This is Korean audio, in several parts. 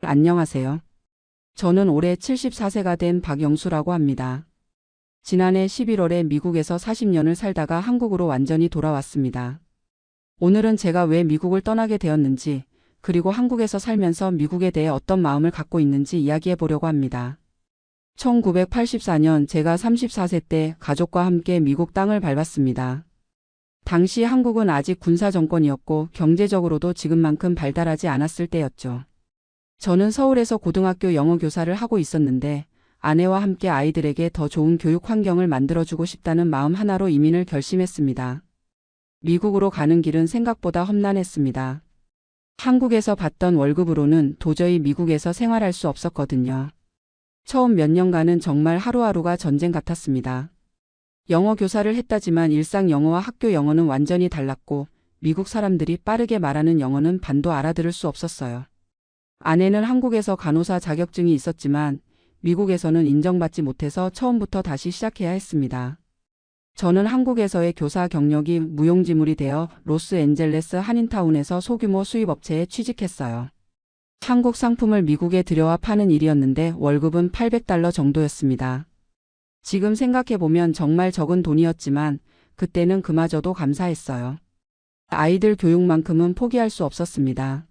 안녕하세요. 저는 올해 74세가 된 박영수라고 합니다. 지난해 11월에 미국에서 40년을 살다가 한국으로 완전히 돌아왔습니다. 오늘은 제가 왜 미국을 떠나게 되었는지, 그리고 한국에서 살면서 미국에 대해 어떤 마음을 갖고 있는지 이야기해 보려고 합니다. 1984년 제가 34세 때 가족과 함께 미국 땅을 밟았습니다. 당시 한국은 아직 군사 정권이었고 경제적으로도 지금만큼 발달하지 않았을 때였죠. 저는 서울에서 고등학교 영어 교사를 하고 있었는데 아내와 함께 아이들에게 더 좋은 교육 환경을 만들어주고 싶다는 마음 하나로 이민을 결심했습니다. 미국으로 가는 길은 생각보다 험난했습니다. 한국에서 받던 월급으로는 도저히 미국에서 생활할 수 없었거든요. 처음 몇 년간은 정말 하루하루가 전쟁 같았습니다. 영어 교사를 했다지만 일상 영어와 학교 영어는 완전히 달랐고 미국 사람들이 빠르게 말하는 영어는 반도 알아들을 수 없었어요. 아내는 한국에서 간호사 자격증이 있었지만 미국에서는 인정받지 못해서 처음부터 다시 시작해야 했습니다. 저는 한국에서의 교사 경력이 무용지물이 되어 로스앤젤레스 한인타운에서 소규모 수입업체에 취직했어요. 한국 상품을 미국에 들여와 파는 일이었는데 월급은 $800 정도였습니다. 지금 생각해보면 정말 적은 돈이었지만 그때는 그마저도 감사했어요. 아이들 교육만큼은 포기할 수 없었습니다.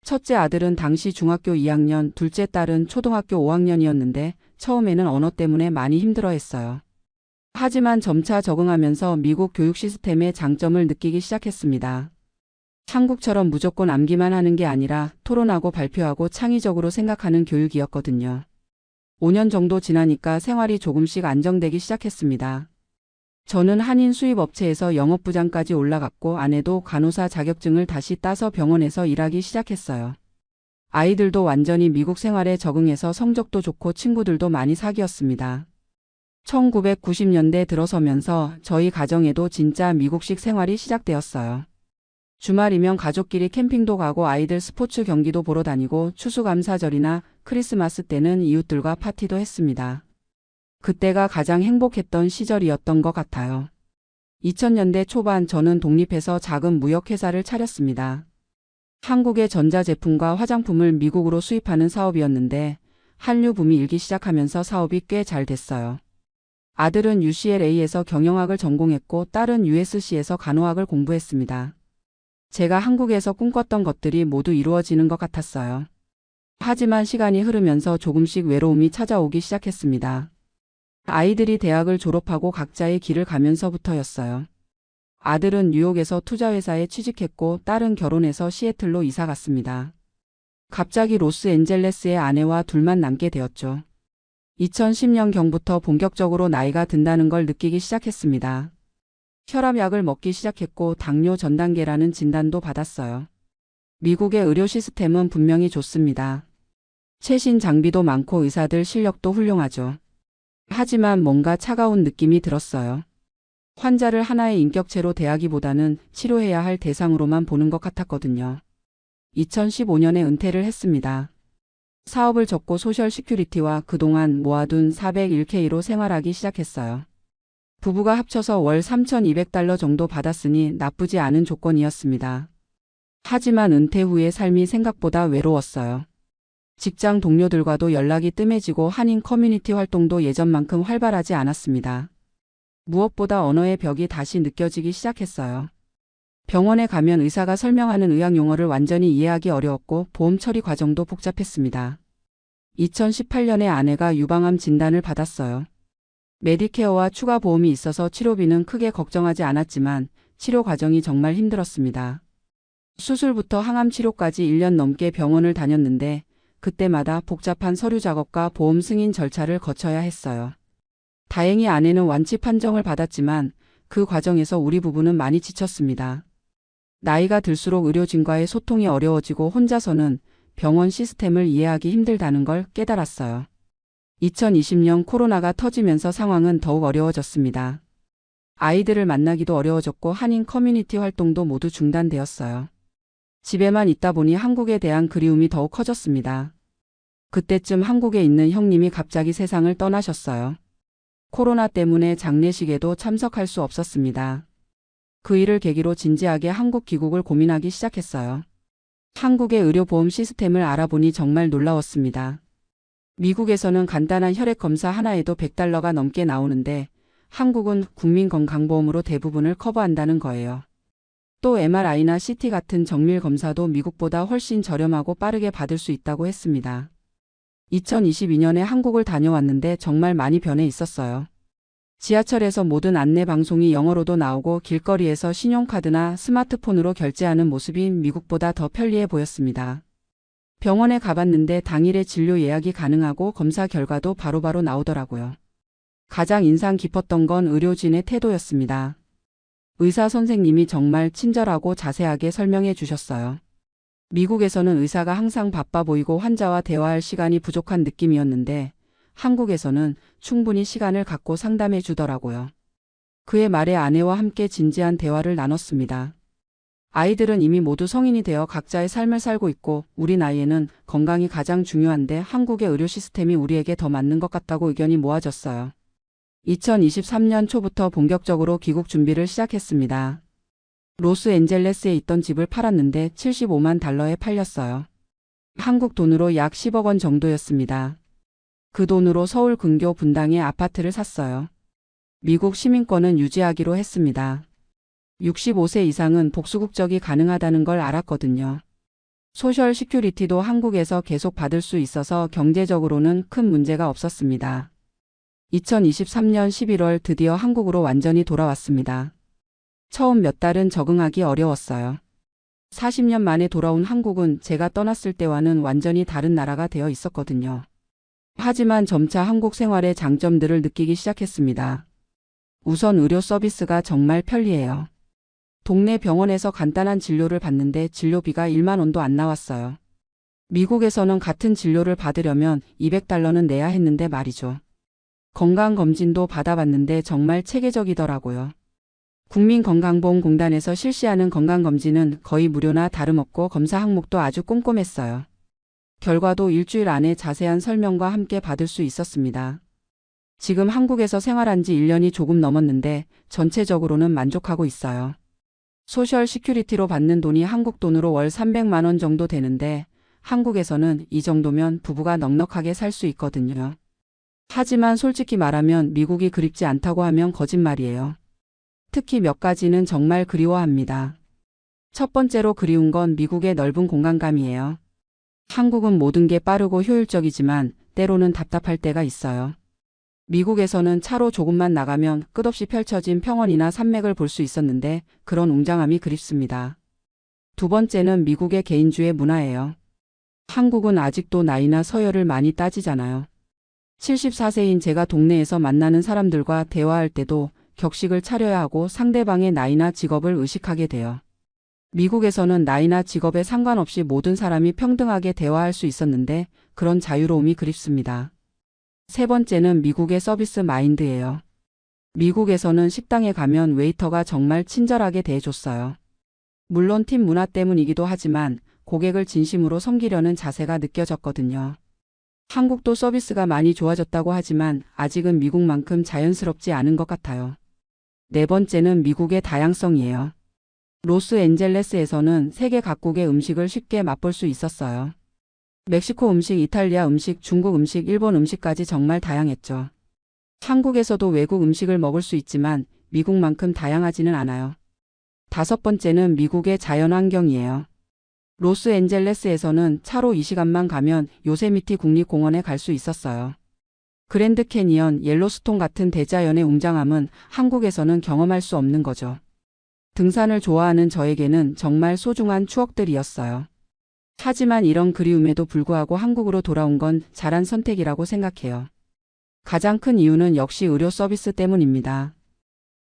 첫째 아들은 당시 중학교 2학년, 둘째 딸은 초등학교 5학년이었는데 처음에는 언어 때문에 많이 힘들어했어요. 하지만 점차 적응하면서 미국 교육 시스템의 장점을 느끼기 시작했습니다. 한국처럼 무조건 암기만 하는 게 아니라 토론하고 발표하고 창의적으로 생각하는 교육이었거든요. 5년 정도 지나니까 생활이 조금씩 안정되기 시작했습니다. 저는 한인 수입업체에서 영업부장까지 올라갔고 아내도 간호사 자격증을 다시 따서 병원에서 일하기 시작했어요. 아이들도 완전히 미국 생활에 적응해서 성적도 좋고 친구들도 많이 사귀었습니다. 1990년대 들어서면서 저희 가정에도 진짜 미국식 생활이 시작되었어요. 주말이면 가족끼리 캠핑도 가고 아이들 스포츠 경기도 보러 다니고 추수감사절이나 크리스마스 때는 이웃들과 파티도 했습니다. 그때가 가장 행복했던 시절이었던 것 같아요. 2000년대 초반 저는 독립해서 작은 무역회사를 차렸습니다. 한국의 전자제품과 화장품을 미국으로 수입하는 사업이었는데 한류 붐이 일기 시작하면서 사업이 꽤 잘 됐어요. 아들은 UCLA에서 경영학을 전공했고 딸은 USC에서 간호학을 공부했습니다. 제가 한국에서 꿈꿨던 것들이 모두 이루어지는 것 같았어요. 하지만 시간이 흐르면서 조금씩 외로움이 찾아오기 시작했습니다. 아이들이 대학을 졸업하고 각자의 길을 가면서부터였어요. 아들은 뉴욕에서 투자회사에 취직했고 딸은 결혼해서 시애틀로 이사 갔습니다. 갑자기 로스앤젤레스의 아내와 둘만 남게 되었죠. 2010년경부터 본격적으로 나이가 든다는 걸 느끼기 시작했습니다. 혈압약을 먹기 시작했고 당뇨 전 단계라는 진단도 받았어요. 미국의 의료 시스템은 분명히 좋습니다. 최신 장비도 많고 의사들 실력도 훌륭하죠. 하지만 뭔가 차가운 느낌이 들었어요. 환자를 하나의 인격체로 대하기보다는 치료해야 할 대상으로만 보는 것 같았거든요. 2015년에 은퇴를 했습니다. 사업을 접고 소셜 시큐리티와 그동안 모아둔 401k로 생활하기 시작했어요. 부부가 합쳐서 월 $3,200 정도 받았으니 나쁘지 않은 조건이었습니다. 하지만 은퇴 후의 삶이 생각보다 외로웠어요. 직장 동료들과도 연락이 뜸해지고 한인 커뮤니티 활동도 예전만큼 활발하지 않았습니다. 무엇보다 언어의 벽이 다시 느껴지기 시작했어요. 병원에 가면 의사가 설명하는 의학 용어를 완전히 이해하기 어려웠고 보험 처리 과정도 복잡했습니다. 2018년에 아내가 유방암 진단을 받았어요. 메디케어와 추가 보험이 있어서 치료비는 크게 걱정하지 않았지만 치료 과정이 정말 힘들었습니다. 수술부터 항암 치료까지 1년 넘게 병원을 다녔는데 그때마다 복잡한 서류 작업과 보험 승인 절차를 거쳐야 했어요. 다행히 아내는 완치 판정을 받았지만 그 과정에서 우리 부부는 많이 지쳤습니다. 나이가 들수록 의료진과의 소통이 어려워지고 혼자서는 병원 시스템을 이해하기 힘들다는 걸 깨달았어요. 2020년 코로나가 터지면서 상황은 더욱 어려워졌습니다. 아이들을 만나기도 어려워졌고 한인 커뮤니티 활동도 모두 중단되었어요. 집에만 있다 보니 한국에 대한 그리움이 더욱 커졌습니다. 그때쯤 한국에 있는 형님이 갑자기 세상을 떠나셨어요. 코로나 때문에 장례식에도 참석할 수 없었습니다. 그 일을 계기로 진지하게 한국 귀국을 고민하기 시작했어요. 한국의 의료보험 시스템을 알아보니 정말 놀라웠습니다. 미국에서는 간단한 혈액 검사 하나에도 $100가 넘게 나오는데 한국은 국민건강보험으로 대부분을 커버한다는 거예요. 또 MRI나 CT 같은 정밀 검사도 미국보다 훨씬 저렴하고 빠르게 받을 수 있다고 했습니다. 2022년에 한국을 다녀왔는데 정말 많이 변해 있었어요. 지하철에서 모든 안내 방송이 영어로도 나오고 길거리에서 신용카드나 스마트폰으로 결제하는 모습이 미국보다 더 편리해 보였습니다. 병원에 가봤는데 당일에 진료 예약이 가능하고 검사 결과도 바로바로 나오더라고요. 가장 인상 깊었던 건 의료진의 태도였습니다. 의사 선생님이 정말 친절하고 자세하게 설명해 주셨어요. 미국에서는 의사가 항상 바빠 보이고 환자와 대화할 시간이 부족한 느낌이었는데 한국에서는 충분히 시간을 갖고 상담해 주더라고요. 그의 말에 아내와 함께 진지한 대화를 나눴습니다. 아이들은 이미 모두 성인이 되어 각자의 삶을 살고 있고 우리 나이에는 건강이 가장 중요한데 한국의 의료 시스템이 우리에게 더 맞는 것 같다고 의견이 모아졌어요. 2023년 초부터 본격적으로 귀국 준비를 시작했습니다. 로스앤젤레스에 있던 집을 팔았는데 $75만 팔렸어요. 한국 돈으로 약 10억 원 정도였습니다. 그 돈으로 서울 근교 분당에 아파트를 샀어요. 미국 시민권은 유지하기로 했습니다. 65세 이상은 복수국적이 가능하다는 걸 알았거든요. 소셜 시큐리티도 한국에서 계속 받을 수 있어서 경제적으로는 큰 문제가 없었습니다. 2023년 11월 드디어 한국으로 완전히 돌아왔습니다. 처음 몇 달은 적응하기 어려웠어요. 40년 만에 돌아온 한국은 제가 떠났을 때와는 완전히 다른 나라가 되어 있었거든요. 하지만 점차 한국 생활의 장점들을 느끼기 시작했습니다. 우선 의료 서비스가 정말 편리해요. 동네 병원에서 간단한 진료를 받는데 진료비가 1만 원도 안 나왔어요. 미국에서는 같은 진료를 받으려면 $200는 내야 했는데 말이죠. 건강검진도 받아봤는데 정말 체계적이더라고요. 국민건강보험공단에서 실시하는 건강검진은 거의 무료나 다름없고 검사 항목도 아주 꼼꼼했어요. 결과도 일주일 안에 자세한 설명과 함께 받을 수 있었습니다. 지금 한국에서 생활한 지 1년이 조금 넘었는데 전체적으로는 만족하고 있어요. 소셜 시큐리티로 받는 돈이 한국 돈으로 월 300만 원 정도 되는데 한국에서는 이 정도면 부부가 넉넉하게 살 수 있거든요. 하지만 솔직히 말하면 미국이 그립지 않다고 하면 거짓말이에요. 특히 몇 가지는 정말 그리워합니다. 첫 번째로 그리운 건 미국의 넓은 공간감이에요. 한국은 모든 게 빠르고 효율적이지만 때로는 답답할 때가 있어요. 미국에서는 차로 조금만 나가면 끝없이 펼쳐진 평원이나 산맥을 볼 수 있었는데 그런 웅장함이 그립습니다. 두 번째는 미국의 개인주의 문화예요. 한국은 아직도 나이나 서열을 많이 따지잖아요. 74세인 제가 동네에서 만나는 사람들과 대화할 때도 격식을 차려야 하고 상대방의 나이나 직업을 의식하게 돼요. 미국에서는 나이나 직업에 상관없이 모든 사람이 평등하게 대화할 수 있었는데 그런 자유로움이 그립습니다. 세 번째는 미국의 서비스 마인드예요. 미국에서는 식당에 가면 웨이터가 정말 친절하게 대해줬어요. 물론 팀 문화 때문이기도 하지만 고객을 진심으로 섬기려는 자세가 느껴졌거든요. 한국도 서비스가 많이 좋아졌다고 하지만 아직은 미국만큼 자연스럽지 않은 것 같아요. 네 번째는 미국의 다양성이에요. 로스앤젤레스에서는 세계 각국의 음식을 쉽게 맛볼 수 있었어요. 멕시코 음식, 이탈리아 음식, 중국 음식, 일본 음식까지 정말 다양했죠. 한국에서도 외국 음식을 먹을 수 있지만 미국만큼 다양하지는 않아요. 다섯 번째는 미국의 자연환경이에요. 로스앤젤레스에서는 차로 2시간만 가면 요세미티 국립공원에 갈 수 있었어요. 그랜드 캐니언, 옐로스톤 같은 대자연의 웅장함은 한국에서는 경험할 수 없는 거죠. 등산을 좋아하는 저에게는 정말 소중한 추억들이었어요. 하지만 이런 그리움에도 불구하고 한국으로 돌아온 건 잘한 선택이라고 생각해요. 가장 큰 이유는 역시 의료 서비스 때문입니다.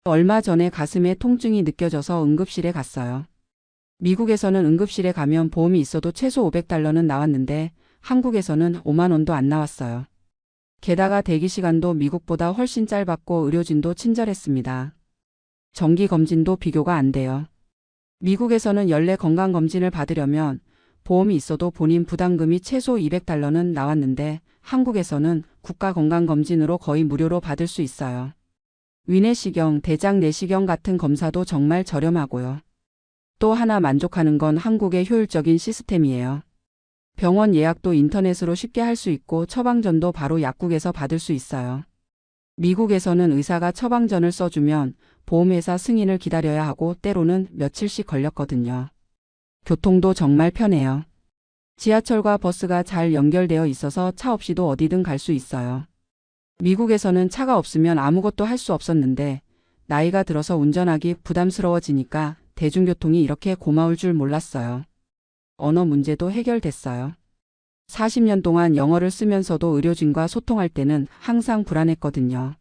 얼마 전에 가슴에 통증이 느껴져서 응급실에 갔어요. 미국에서는 응급실에 가면 보험이 있어도 최소 $500는 나왔는데 한국에서는 5만 원도 안 나왔어요. 게다가 대기 시간도 미국보다 훨씬 짧았고 의료진도 친절했습니다. 정기검진도 비교가 안 돼요. 미국에서는 연례 건강검진을 받으려면 보험이 있어도 본인 부담금이 최소 $200는 나왔는데 한국에서는 국가건강검진으로 거의 무료로 받을 수 있어요. 위내시경, 대장 내시경 같은 검사도 정말 저렴하고요. 또 하나 만족하는 건 한국의 효율적인 시스템이에요. 병원 예약도 인터넷으로 쉽게 할 수 있고 처방전도 바로 약국에서 받을 수 있어요. 미국에서는 의사가 처방전을 써주면 보험회사 승인을 기다려야 하고 때로는 며칠씩 걸렸거든요. 교통도 정말 편해요. 지하철과 버스가 잘 연결되어 있어서 차 없이도 어디든 갈 수 있어요. 미국에서는 차가 없으면 아무것도 할 수 없었는데 나이가 들어서 운전하기 부담스러워지니까 대중교통이 이렇게 고마울 줄 몰랐어요. 언어 문제도 해결됐어요. 40년 동안 영어를 쓰면서도 의료진과 소통할 때는 항상 불안했거든요.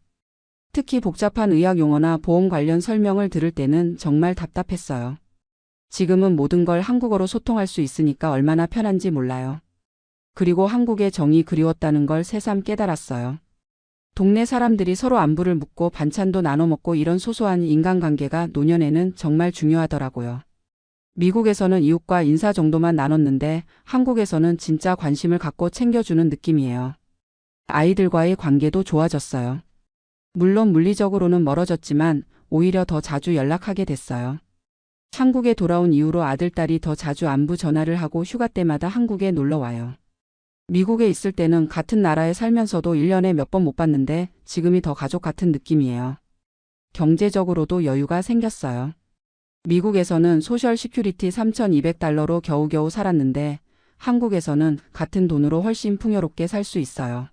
특히 복잡한 의학 용어나 보험 관련 설명을 들을 때는 정말 답답했어요. 지금은 모든 걸 한국어로 소통할 수 있으니까 얼마나 편한지 몰라요. 그리고 한국의 정이 그리웠다는 걸 새삼 깨달았어요. 동네 사람들이 서로 안부를 묻고 반찬도 나눠 먹고 이런 소소한 인간관계가 노년에는 정말 중요하더라고요. 미국에서는 이웃과 인사 정도만 나눴는데 한국에서는 진짜 관심을 갖고 챙겨주는 느낌이에요. 아이들과의 관계도 좋아졌어요. 물론 물리적으로는 멀어졌지만 오히려 더 자주 연락하게 됐어요. 한국에 돌아온 이후로 아들딸이 더 자주 안부 전화를 하고 휴가 때마다 한국에 놀러 와요. 미국에 있을 때는 같은 나라에 살면서도 1년에 몇 번 못 봤는데 지금이 더 가족 같은 느낌이에요. 경제적으로도 여유가 생겼어요. 미국에서는 소셜 시큐리티 $3,200로 겨우겨우 살았는데 한국에서는 같은 돈으로 훨씬 풍요롭게 살 수 있어요.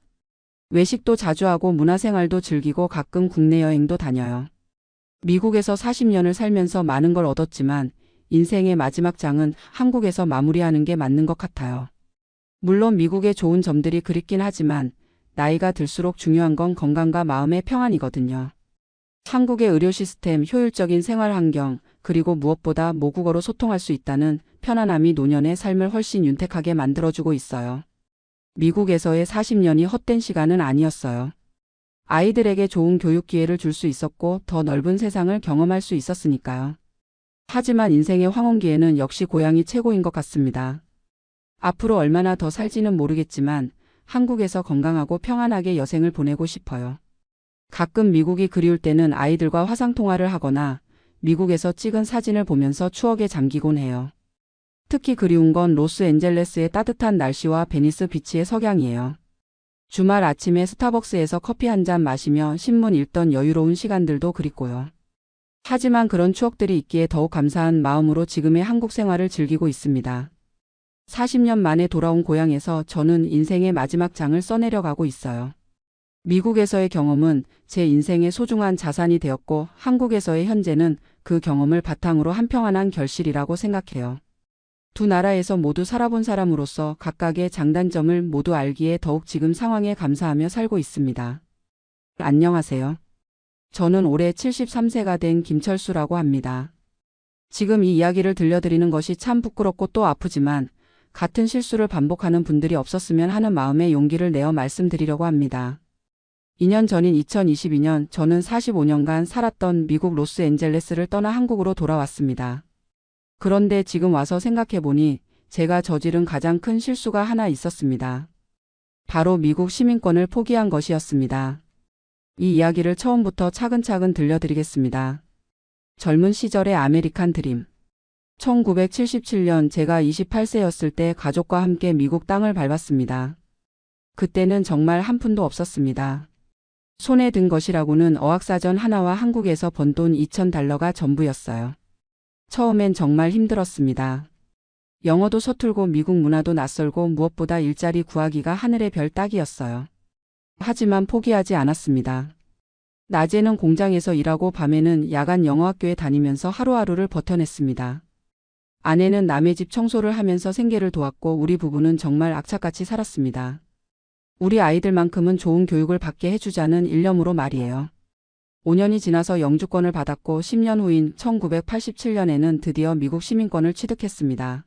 외식도 자주 하고 문화생활도 즐기고 가끔 국내 여행도 다녀요. 미국에서 40년을 살면서 많은 걸 얻었지만 인생의 마지막 장은 한국에서 마무리하는 게 맞는 것 같아요. 물론 미국의 좋은 점들이 그립긴 하지만 나이가 들수록 중요한 건 건강과 마음의 평안이거든요. 한국의 의료 시스템, 효율적인 생활 환경, 그리고 무엇보다 모국어로 소통할 수 있다는 편안함이 노년의 삶을 훨씬 윤택하게 만들어주고 있어요. 미국에서의 40년이 헛된 시간은 아니었어요. 아이들에게 좋은 교육 기회를 줄 수 있었고 더 넓은 세상을 경험할 수 있었으니까요. 하지만 인생의 황혼기에는 역시 고향이 최고인 것 같습니다. 앞으로 얼마나 더 살지는 모르겠지만 한국에서 건강하고 평안하게 여생을 보내고 싶어요. 가끔 미국이 그리울 때는 아이들과 화상통화를 하거나 미국에서 찍은 사진을 보면서 추억에 잠기곤 해요. 특히 그리운 건 로스앤젤레스의 따뜻한 날씨와 베니스 비치의 석양이에요. 주말 아침에 스타벅스에서 커피 한 잔 마시며 신문 읽던 여유로운 시간들도 그립고요. 하지만 그런 추억들이 있기에 더욱 감사한 마음으로 지금의 한국 생활을 즐기고 있습니다. 40년 만에 돌아온 고향에서 저는 인생의 마지막 장을 써내려가고 있어요. 미국에서의 경험은 제 인생의 소중한 자산이 되었고 한국에서의 현재는 그 경험을 바탕으로 한 평안한 결실이라고 생각해요. 두 나라에서 모두 살아본 사람으로서 각각의 장단점을 모두 알기에 더욱 지금 상황에 감사하며 살고 있습니다. 안녕하세요. 저는 올해 73세가 된 김철수라고 합니다. 지금 이 이야기를 들려드리는 것이 참 부끄럽고 또 아프지만 같은 실수를 반복하는 분들이 없었으면 하는 마음에 용기를 내어 말씀드리려고 합니다. 2년 전인 2022년 저는 45년간 살았던 미국 로스앤젤레스를 떠나 한국으로 돌아왔습니다. 그런데 지금 와서 생각해보니 제가 저지른 가장 큰 실수가 하나 있었습니다. 바로 미국 시민권을 포기한 것이었습니다. 이 이야기를 처음부터 차근차근 들려드리겠습니다. 젊은 시절의 아메리칸 드림. 1977년 제가 28세였을 때 가족과 함께 미국 땅을 밟았습니다. 그때는 정말 한 푼도 없었습니다. 손에 든 것이라고는 어학사전 하나와 한국에서 번 돈 $2,000가 전부였어요. 처음엔 정말 힘들었습니다. 영어도 서툴고 미국 문화도 낯설고 무엇보다 일자리 구하기가 하늘의 별 따기였어요. 하지만 포기하지 않았습니다. 낮에는 공장에서 일하고 밤에는 야간 영어학교에 다니면서 하루하루를 버텨냈습니다. 아내는 남의 집 청소를 하면서 생계를 도왔고 우리 부부는 정말 악착같이 살았습니다. 우리 아이들만큼은 좋은 교육을 받게 해주자는 일념으로 말이에요. 5년이 지나서 영주권을 받았고 10년 후인 1987년에는 드디어 미국 시민권을 취득했습니다.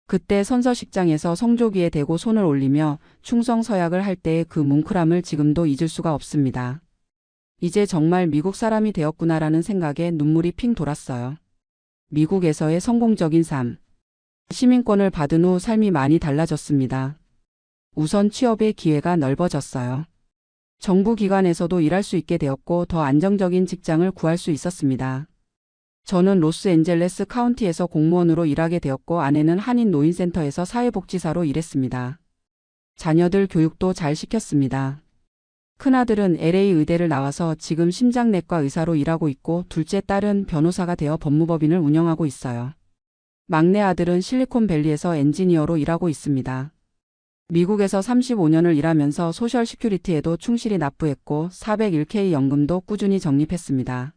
그때 선서식장에서 성조기에 대고 손을 올리며 충성서약을 할 때의 그 뭉클함을 지금도 잊을 수가 없습니다. 이제 정말 미국 사람이 되었구나라는 생각에 눈물이 핑 돌았어요. 미국에서의 성공적인 삶. 시민권을 받은 후 삶이 많이 달라졌습니다. 우선 취업의 기회가 넓어졌어요. 정부 기관에서도 일할 수 있게 되었고 더 안정적인 직장을 구할 수 있었습니다. 저는 로스앤젤레스 카운티에서 공무원으로 일하게 되었고 아내는 한인 노인센터에서 사회복지사로 일했습니다. 자녀들 교육도 잘 시켰습니다. 큰아들은 LA 의대를 나와서 지금 심장내과 의사로 일하고 있고 둘째 딸은 변호사가 되어 법무법인을 운영하고 있어요. 막내 아들은 실리콘밸리에서 엔지니어로 일하고 있습니다. 미국에서 35년을 일하면서 소셜 시큐리티에도 충실히 납부했고 401k 연금도 꾸준히 적립했습니다.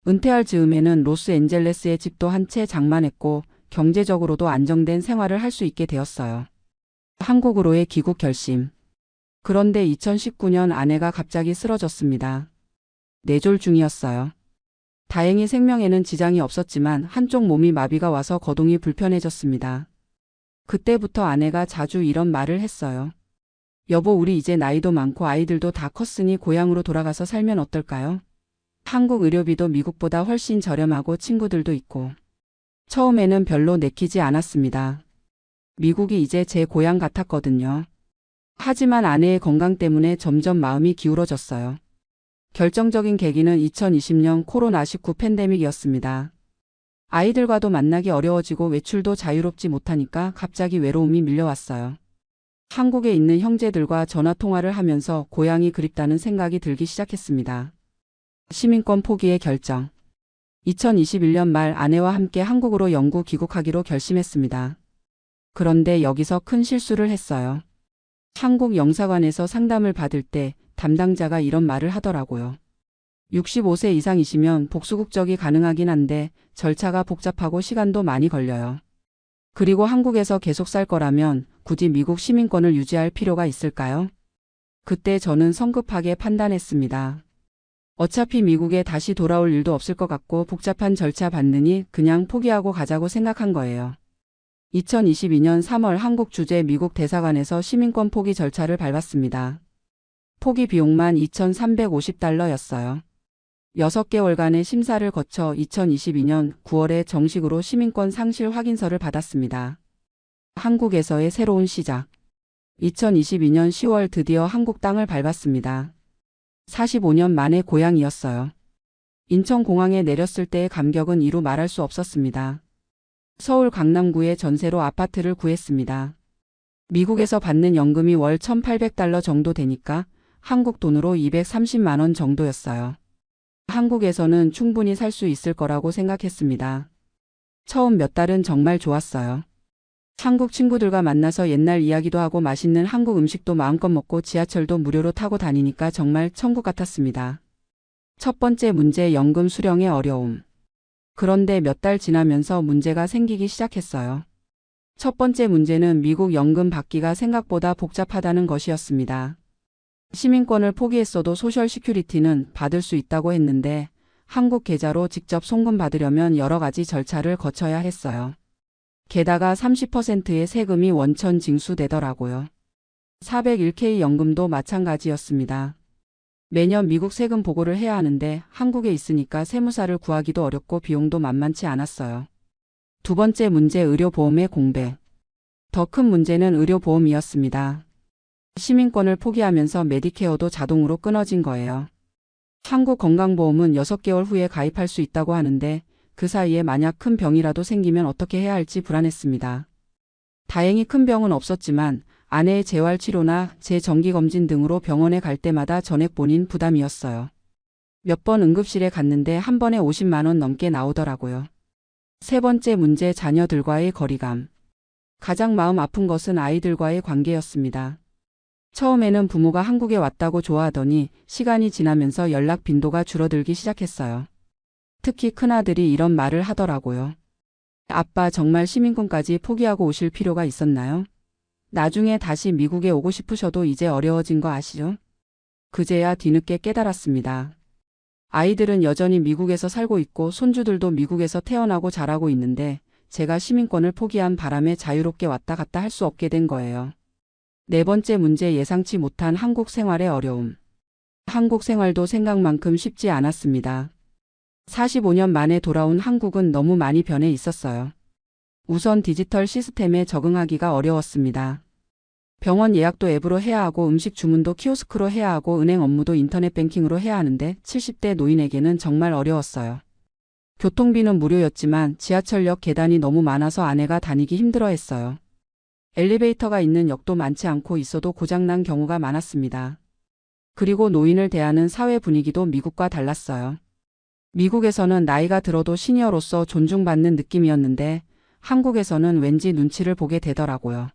은퇴할 즈음에는 로스앤젤레스에 집도 한 채 장만했고 경제적으로도 안정된 생활을 할 수 있게 되었어요. 한국으로의 귀국 결심. 그런데 2019년 아내가 갑자기 쓰러졌습니다. 뇌졸 중이었어요. 다행히 생명에는 지장이 없었지만 한쪽 몸이 마비가 와서 거동이 불편해졌습니다. 그때부터 아내가 자주 이런 말을 했어요. 여보, 우리 이제 나이도 많고 아이들도 다 컸으니 고향으로 돌아가서 살면 어떨까요? 한국 의료비도 미국보다 훨씬 저렴하고 친구들도 있고. 처음에는 별로 내키지 않았습니다. 미국이 이제 제 고향 같았거든요. 하지만 아내의 건강 때문에 점점 마음이 기울어졌어요. 결정적인 계기는 2020년 코로나19 팬데믹이었습니다. 아이들과도 만나기 어려워지고 외출도 자유롭지 못하니까 갑자기 외로움이 밀려왔어요. 한국에 있는 형제들과 전화통화를 하면서 고향이 그립다는 생각이 들기 시작했습니다. 시민권 포기의 결정. 2021년 말 아내와 함께 한국으로 영구 귀국하기로 결심했습니다. 그런데 여기서 큰 실수를 했어요. 한국 영사관에서 상담을 받을 때 담당자가 이런 말을 하더라고요. 65세 이상이시면 복수국적이 가능하긴 한데 절차가 복잡하고 시간도 많이 걸려요. 그리고 한국에서 계속 살 거라면 굳이 미국 시민권을 유지할 필요가 있을까요? 그때 저는 성급하게 판단했습니다. 어차피 미국에 다시 돌아올 일도 없을 것 같고 복잡한 절차 받느니 그냥 포기하고 가자고 생각한 거예요. 2022년 3월 한국 주재 미국 대사관에서 시민권 포기 절차를 밟았습니다. 포기 비용만 $2,350였어요. 6개월간의 심사를 거쳐 2022년 9월에 정식으로 시민권 상실 확인서를 받았습니다. 한국에서의 새로운 시작. 2022년 10월 드디어 한국 땅을 밟았습니다. 45년 만에 고향이었어요. 인천공항에 내렸을 때의 감격은 이루 말할 수 없었습니다. 서울 강남구에 전세로 아파트를 구했습니다. 미국에서 받는 연금이 월 $1,800 정도 되니까 한국 돈으로 230만 원 정도였어요. 한국에서는 충분히 살 수 있을 거라고 생각했습니다. 처음 몇 달은 정말 좋았어요. 한국 친구들과 만나서 옛날 이야기도 하고 맛있는 한국 음식도 마음껏 먹고 지하철도 무료로 타고 다니니까 정말 천국 같았습니다. 첫 번째 문제, 연금 수령의 어려움. 그런데 몇 달 지나면서 문제가 생기기 시작했어요. 첫 번째 문제는 미국 연금 받기가 생각보다 복잡하다는 것이었습니다. 시민권을 포기했어도 소셜 시큐리티는 받을 수 있다고 했는데 한국 계좌로 직접 송금 받으려면 여러 가지 절차를 거쳐야 했어요. 게다가 30%의 세금이 원천 징수되더라고요. 401k 연금도 마찬가지였습니다. 매년 미국 세금 보고를 해야 하는데 한국에 있으니까 세무사를 구하기도 어렵고 비용도 만만치 않았어요. 두 번째 문제, 의료보험의 공백. 더 큰 문제는 의료보험이었습니다. 시민권을 포기하면서 메디케어도 자동으로 끊어진 거예요. 한국 건강보험은 6개월 후에 가입할 수 있다고 하는데 그 사이에 만약 큰 병이라도 생기면 어떻게 해야 할지 불안했습니다. 다행히 큰 병은 없었지만 아내의 재활치료나 재정기검진 등으로 병원에 갈 때마다 전액 본인 부담이었어요. 몇 번 응급실에 갔는데 한 번에 50만 원 넘게 나오더라고요. 세 번째 문제, 자녀들과의 거리감. 가장 마음 아픈 것은 아이들과의 관계였습니다. 처음에는 부모가 한국에 왔다고 좋아하더니 시간이 지나면서 연락 빈도가 줄어들기 시작했어요. 특히 큰아들이 이런 말을 하더라고요. 아빠, 정말 시민권까지 포기하고 오실 필요가 있었나요? 나중에 다시 미국에 오고 싶으셔도 이제 어려워진 거 아시죠? 그제야 뒤늦게 깨달았습니다. 아이들은 여전히 미국에서 살고 있고 손주들도 미국에서 태어나고 자라고 있는데 제가 시민권을 포기한 바람에 자유롭게 왔다 갔다 할 수 없게 된 거예요. 네 번째 문제, 예상치 못한 한국 생활의 어려움. 한국 생활도 생각만큼 쉽지 않았습니다. 45년 만에 돌아온 한국은 너무 많이 변해 있었어요. 우선 디지털 시스템에 적응하기가 어려웠습니다. 병원 예약도 앱으로 해야 하고 음식 주문도 키오스크로 해야 하고 은행 업무도 인터넷 뱅킹으로 해야 하는데 70대 노인에게는 정말 어려웠어요. 교통비는 무료였지만 지하철역 계단이 너무 많아서 아내가 다니기 힘들어했어요. 엘리베이터가 있는 역도 많지 않고 있어도 고장난 경우가 많았습니다. 그리고 노인을 대하는 사회 분위기도 미국과 달랐어요. 미국에서는 나이가 들어도 시니어로서 존중받는 느낌이었는데 한국에서는 왠지 눈치를 보게 되더라고요.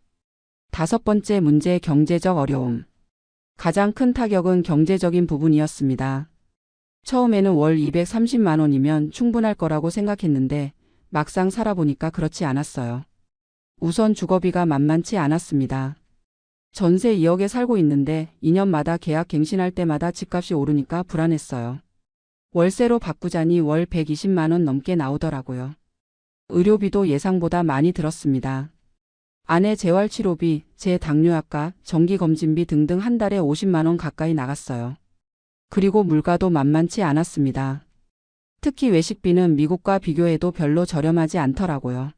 5번째 문제, 경제적 어려움. 가장 큰 타격은 경제적인 부분이었습니다. 처음에는 월 230만 원이면 충분할 거라고 생각했는데 막상 살아보니까 그렇지 않았어요. 우선 주거비가 만만치 않았습니다. 전세 2억에 살고 있는데 2년마다 계약 갱신할 때마다 집값이 오르니까 불안했어요. 월세로 바꾸자니 월 120만 원 넘게 나오더라고요. 의료비도 예상보다 많이 들었습니다. 아내 재활치료비, 제 당뇨약과 정기검진비 등등 한 달에 50만 원 가까이 나갔어요. 그리고 물가도 만만치 않았습니다. 특히 외식비는 미국과 비교해도 별로 저렴하지 않더라고요.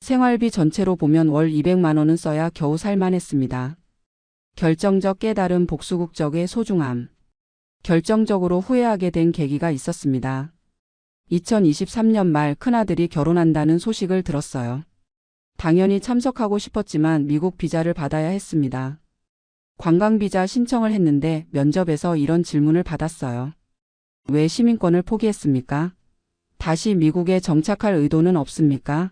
생활비 전체로 보면 월 200만 원은 써야 겨우 살만했습니다. 결정적 깨달음, 복수국적의 소중함. 결정적으로 후회하게 된 계기가 있었습니다. 2023년 말 큰아들이 결혼한다는 소식을 들었어요. 당연히 참석하고 싶었지만 미국 비자를 받아야 했습니다. 관광비자 신청을 했는데 면접에서 이런 질문을 받았어요. 왜 시민권을 포기했습니까? 다시 미국에 정착할 의도는 없습니까?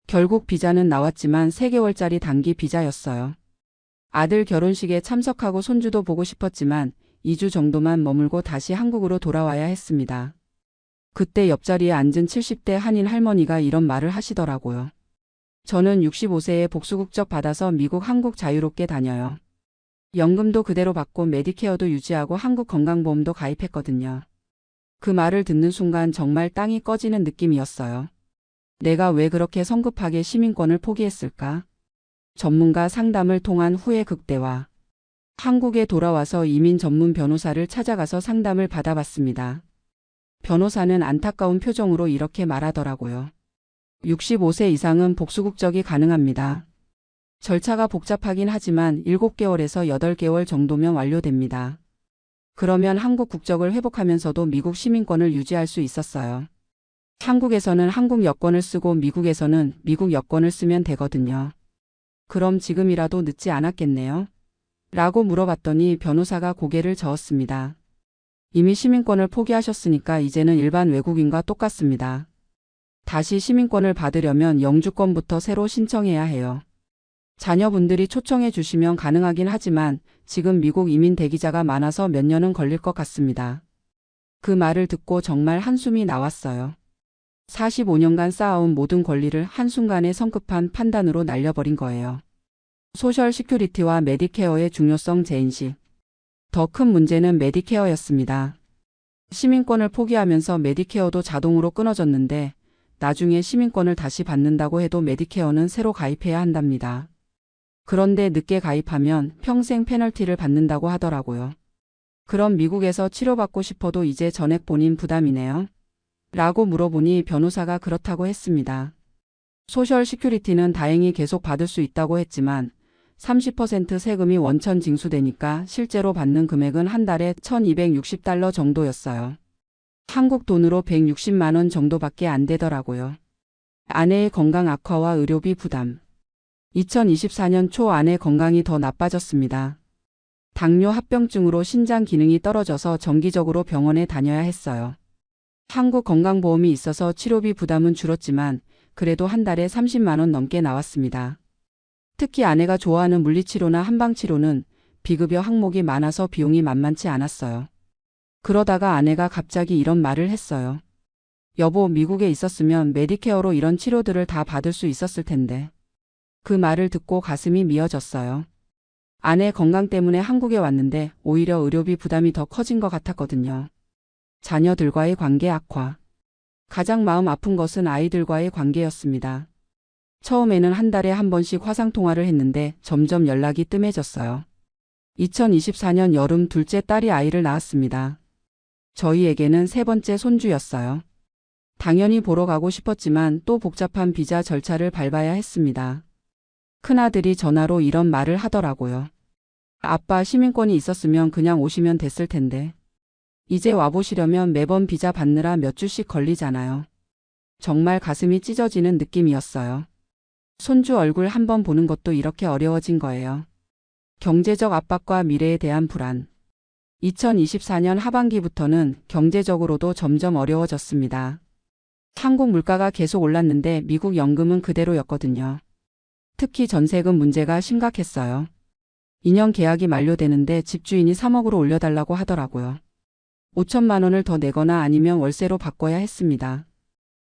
결국 비자는 나왔지만 3개월짜리 단기 비자였어요. 아들 결혼식에 참석하고 손주도 보고 싶었지만 2주 정도만 머물고 다시 한국으로 돌아와야 했습니다. 그때 옆자리에 앉은 70대 한인 할머니가 이런 말을 하시더라고요. 저는 65세에 복수국적 받아서 미국 한국 자유롭게 다녀요. 연금도 그대로 받고 메디케어도 유지하고 한국 건강보험도 가입했거든요. 그 말을 듣는 순간 정말 땅이 꺼지는 느낌이었어요. 내가 왜 그렇게 성급하게 시민권을 포기했을까? 전문가 상담을 통한 후에 극대화. 한국에 돌아와서 이민 전문 변호사를 찾아가서 상담을 받아봤습니다. 변호사는 안타까운 표정으로 이렇게 말하더라고요. 65세 이상은 복수국적이 가능합니다. 절차가 복잡하긴 하지만 7개월에서 8개월 정도면 완료됩니다. 그러면 한국 국적을 회복하면서도 미국 시민권을 유지할 수 있었어요. 한국에서는 한국 여권을 쓰고 미국에서는 미국 여권을 쓰면 되거든요. 그럼 지금이라도 늦지 않았겠네요? 라고 물어봤더니 변호사가 고개를 저었습니다. 이미 시민권을 포기하셨으니까 이제는 일반 외국인과 똑같습니다. 다시 시민권을 받으려면 영주권부터 새로 신청해야 해요. 자녀분들이 초청해 주시면 가능하긴 하지만 지금 미국 이민 대기자가 많아서 몇 년은 걸릴 것 같습니다. 그 말을 듣고 정말 한숨이 나왔어요. 45년간 쌓아온 모든 권리를 한순간에 성급한 판단으로 날려버린 거예요. 소셜 시큐리티와 메디케어의 중요성 재인식. 더 큰 문제는 메디케어였습니다. 시민권을 포기하면서 메디케어도 자동으로 끊어졌는데 나중에 시민권을 다시 받는다고 해도 메디케어는 새로 가입해야 한답니다. 그런데 늦게 가입하면 평생 페널티를 받는다고 하더라고요. 그럼 미국에서 치료받고 싶어도 이제 전액 본인 부담이네요? 라고 물어보니 변호사가 그렇다고 했습니다. 소셜 시큐리티는 다행히 계속 받을 수 있다고 했지만 30% 세금이 원천 징수되니까 실제로 받는 금액은 한 달에 $1260 정도였어요. 한국 돈으로 160만 원 정도밖에 안 되더라고요. 아내의 건강 악화와 의료비 부담. 2024년 초 아내 건강이 더 나빠졌습니다. 당뇨 합병증으로 신장 기능이 떨어져서 정기적으로 병원에 다녀야 했어요. 한국 건강보험이 있어서 치료비 부담은 줄었지만 그래도 한 달에 30만 원 넘게 나왔습니다. 특히 아내가 좋아하는 물리치료나 한방치료는 비급여 항목이 많아서 비용이 만만치 않았어요. 그러다가 아내가 갑자기 이런 말을 했어요. 여보, 미국에 있었으면 메디케어로 이런 치료들을 다 받을 수 있었을 텐데. 그 말을 듣고 가슴이 미어졌어요. 아내 건강 때문에 한국에 왔는데 오히려 의료비 부담이 더 커진 것 같았거든요. 자녀들과의 관계 악화. 가장 마음 아픈 것은 아이들과의 관계였습니다. 처음에는 한 달에 한 번씩 화상통화를 했는데 점점 연락이 뜸해졌어요. 2024년 여름 둘째 딸이 아이를 낳았습니다. 저희에게는 3번째 손주였어요. 당연히 보러 가고 싶었지만 또 복잡한 비자 절차를 밟아야 했습니다. 큰아들이 전화로 이런 말을 하더라고요. 아빠, 시민권이 있었으면 그냥 오시면 됐을 텐데. 이제 와보시려면 매번 비자 받느라 몇 주씩 걸리잖아요. 정말 가슴이 찢어지는 느낌이었어요. 손주 얼굴 한번 보는 것도 이렇게 어려워진 거예요. 경제적 압박과 미래에 대한 불안. 2024년 하반기부터는 경제적으로도 점점 어려워졌습니다. 한국 물가가 계속 올랐는데 미국 연금은 그대로였거든요. 특히 전세금 문제가 심각했어요. 2년 계약이 만료되는데 집주인이 3억으로 올려달라고 하더라고요. 5천만 원을 더 내거나 아니면 월세로 바꿔야 했습니다.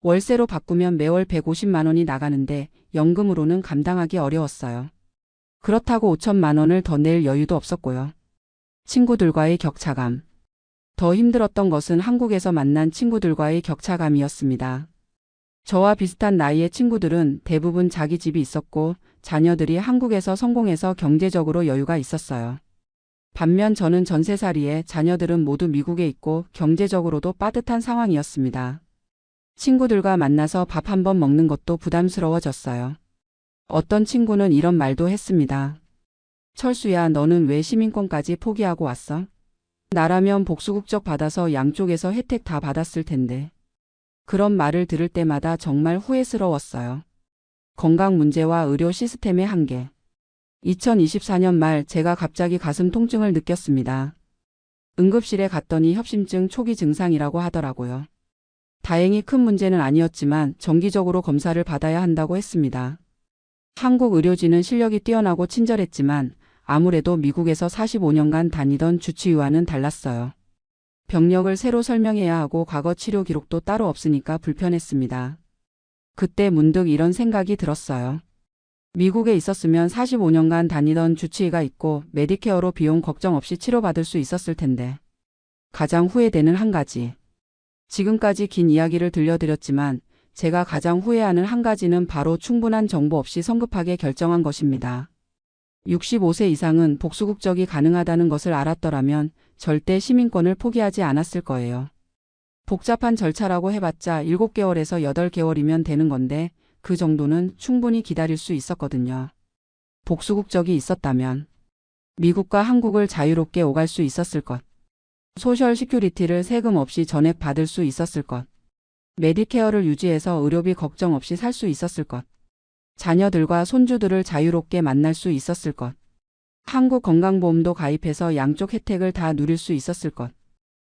월세로 바꾸면 매월 150만 원이 나가는데 연금으로는 감당하기 어려웠어요. 그렇다고 5천만 원을 더 낼 여유도 없었고요. 친구들과의 격차감. 더 힘들었던 것은 한국에서 만난 친구들과의 격차감이었습니다. 저와 비슷한 나이의 친구들은 대부분 자기 집이 있었고 자녀들이 한국에서 성공해서 경제적으로 여유가 있었어요. 반면 저는 전세살이에 자녀들은 모두 미국에 있고 경제적으로도 빠듯한 상황이었습니다. 친구들과 만나서 밥 한 번 먹는 것도 부담스러워졌어요. 어떤 친구는 이런 말도 했습니다. 철수야, 너는 왜 시민권까지 포기하고 왔어? 나라면 복수국적 받아서 양쪽에서 혜택 다 받았을 텐데. 그런 말을 들을 때마다 정말 후회스러웠어요. 건강 문제와 의료 시스템의 한계. 2024년 말 제가 갑자기 가슴 통증을 느꼈습니다. 응급실에 갔더니 협심증 초기 증상이라고 하더라고요. 다행히 큰 문제는 아니었지만 정기적으로 검사를 받아야 한다고 했습니다. 한국 의료진은 실력이 뛰어나고 친절했지만 아무래도 미국에서 45년간 다니던 주치의와는 달랐어요. 병력을 새로 설명해야 하고 과거 치료 기록도 따로 없으니까 불편했습니다. 그때 문득 이런 생각이 들었어요. 미국에 있었으면 45년간 다니던 주치의가 있고 메디케어로 비용 걱정 없이 치료받을 수 있었을 텐데. 가장 후회되는 한 가지. 지금까지 긴 이야기를 들려드렸지만 제가 가장 후회하는 한 가지는 바로 충분한 정보 없이 성급하게 결정한 것입니다. 65세 이상은 복수국적이 가능하다는 것을 알았더라면 절대 시민권을 포기하지 않았을 거예요. 복잡한 절차라고 해봤자 7개월에서 8개월이면 되는 건데 그 정도는 충분히 기다릴 수 있었거든요. 복수국적이 있었다면 미국과 한국을 자유롭게 오갈 수 있었을 것. 소셜 시큐리티를 세금 없이 전액 받을 수 있었을 것. 메디케어를 유지해서 의료비 걱정 없이 살 수 있었을 것. 자녀들과 손주들을 자유롭게 만날 수 있었을 것. 한국 건강보험도 가입해서 양쪽 혜택을 다 누릴 수 있었을 것.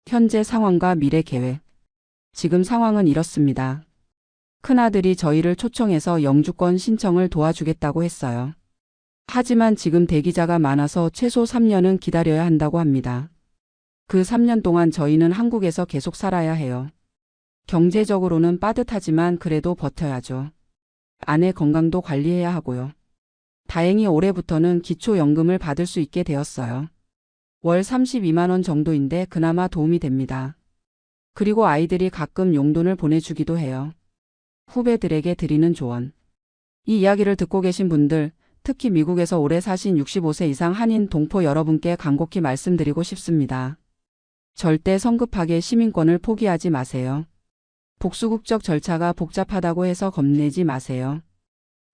현재 상황과 미래 계획. 지금 상황은 이렇습니다. 큰아들이 저희를 초청해서 영주권 신청을 도와주겠다고 했어요. 하지만 지금 대기자가 많아서 최소 3년은 기다려야 한다고 합니다. 그 3년 동안 저희는 한국에서 계속 살아야 해요. 경제적으로는 빠듯하지만 그래도 버텨야죠. 아내 건강도 관리해야 하고요. 다행히 올해부터는 기초연금을 받을 수 있게 되었어요. 월 32만 원 정도인데 그나마 도움이 됩니다. 그리고 아이들이 가끔 용돈을 보내주기도 해요. 후배들에게 드리는 조언. 이 이야기를 듣고 계신 분들, 특히 미국에서 오래 사신 65세 이상 한인 동포 여러분께 간곡히 말씀드리고 싶습니다. 절대 성급하게 시민권을 포기하지 마세요. 복수국적 절차가 복잡하다고 해서 겁내지 마세요.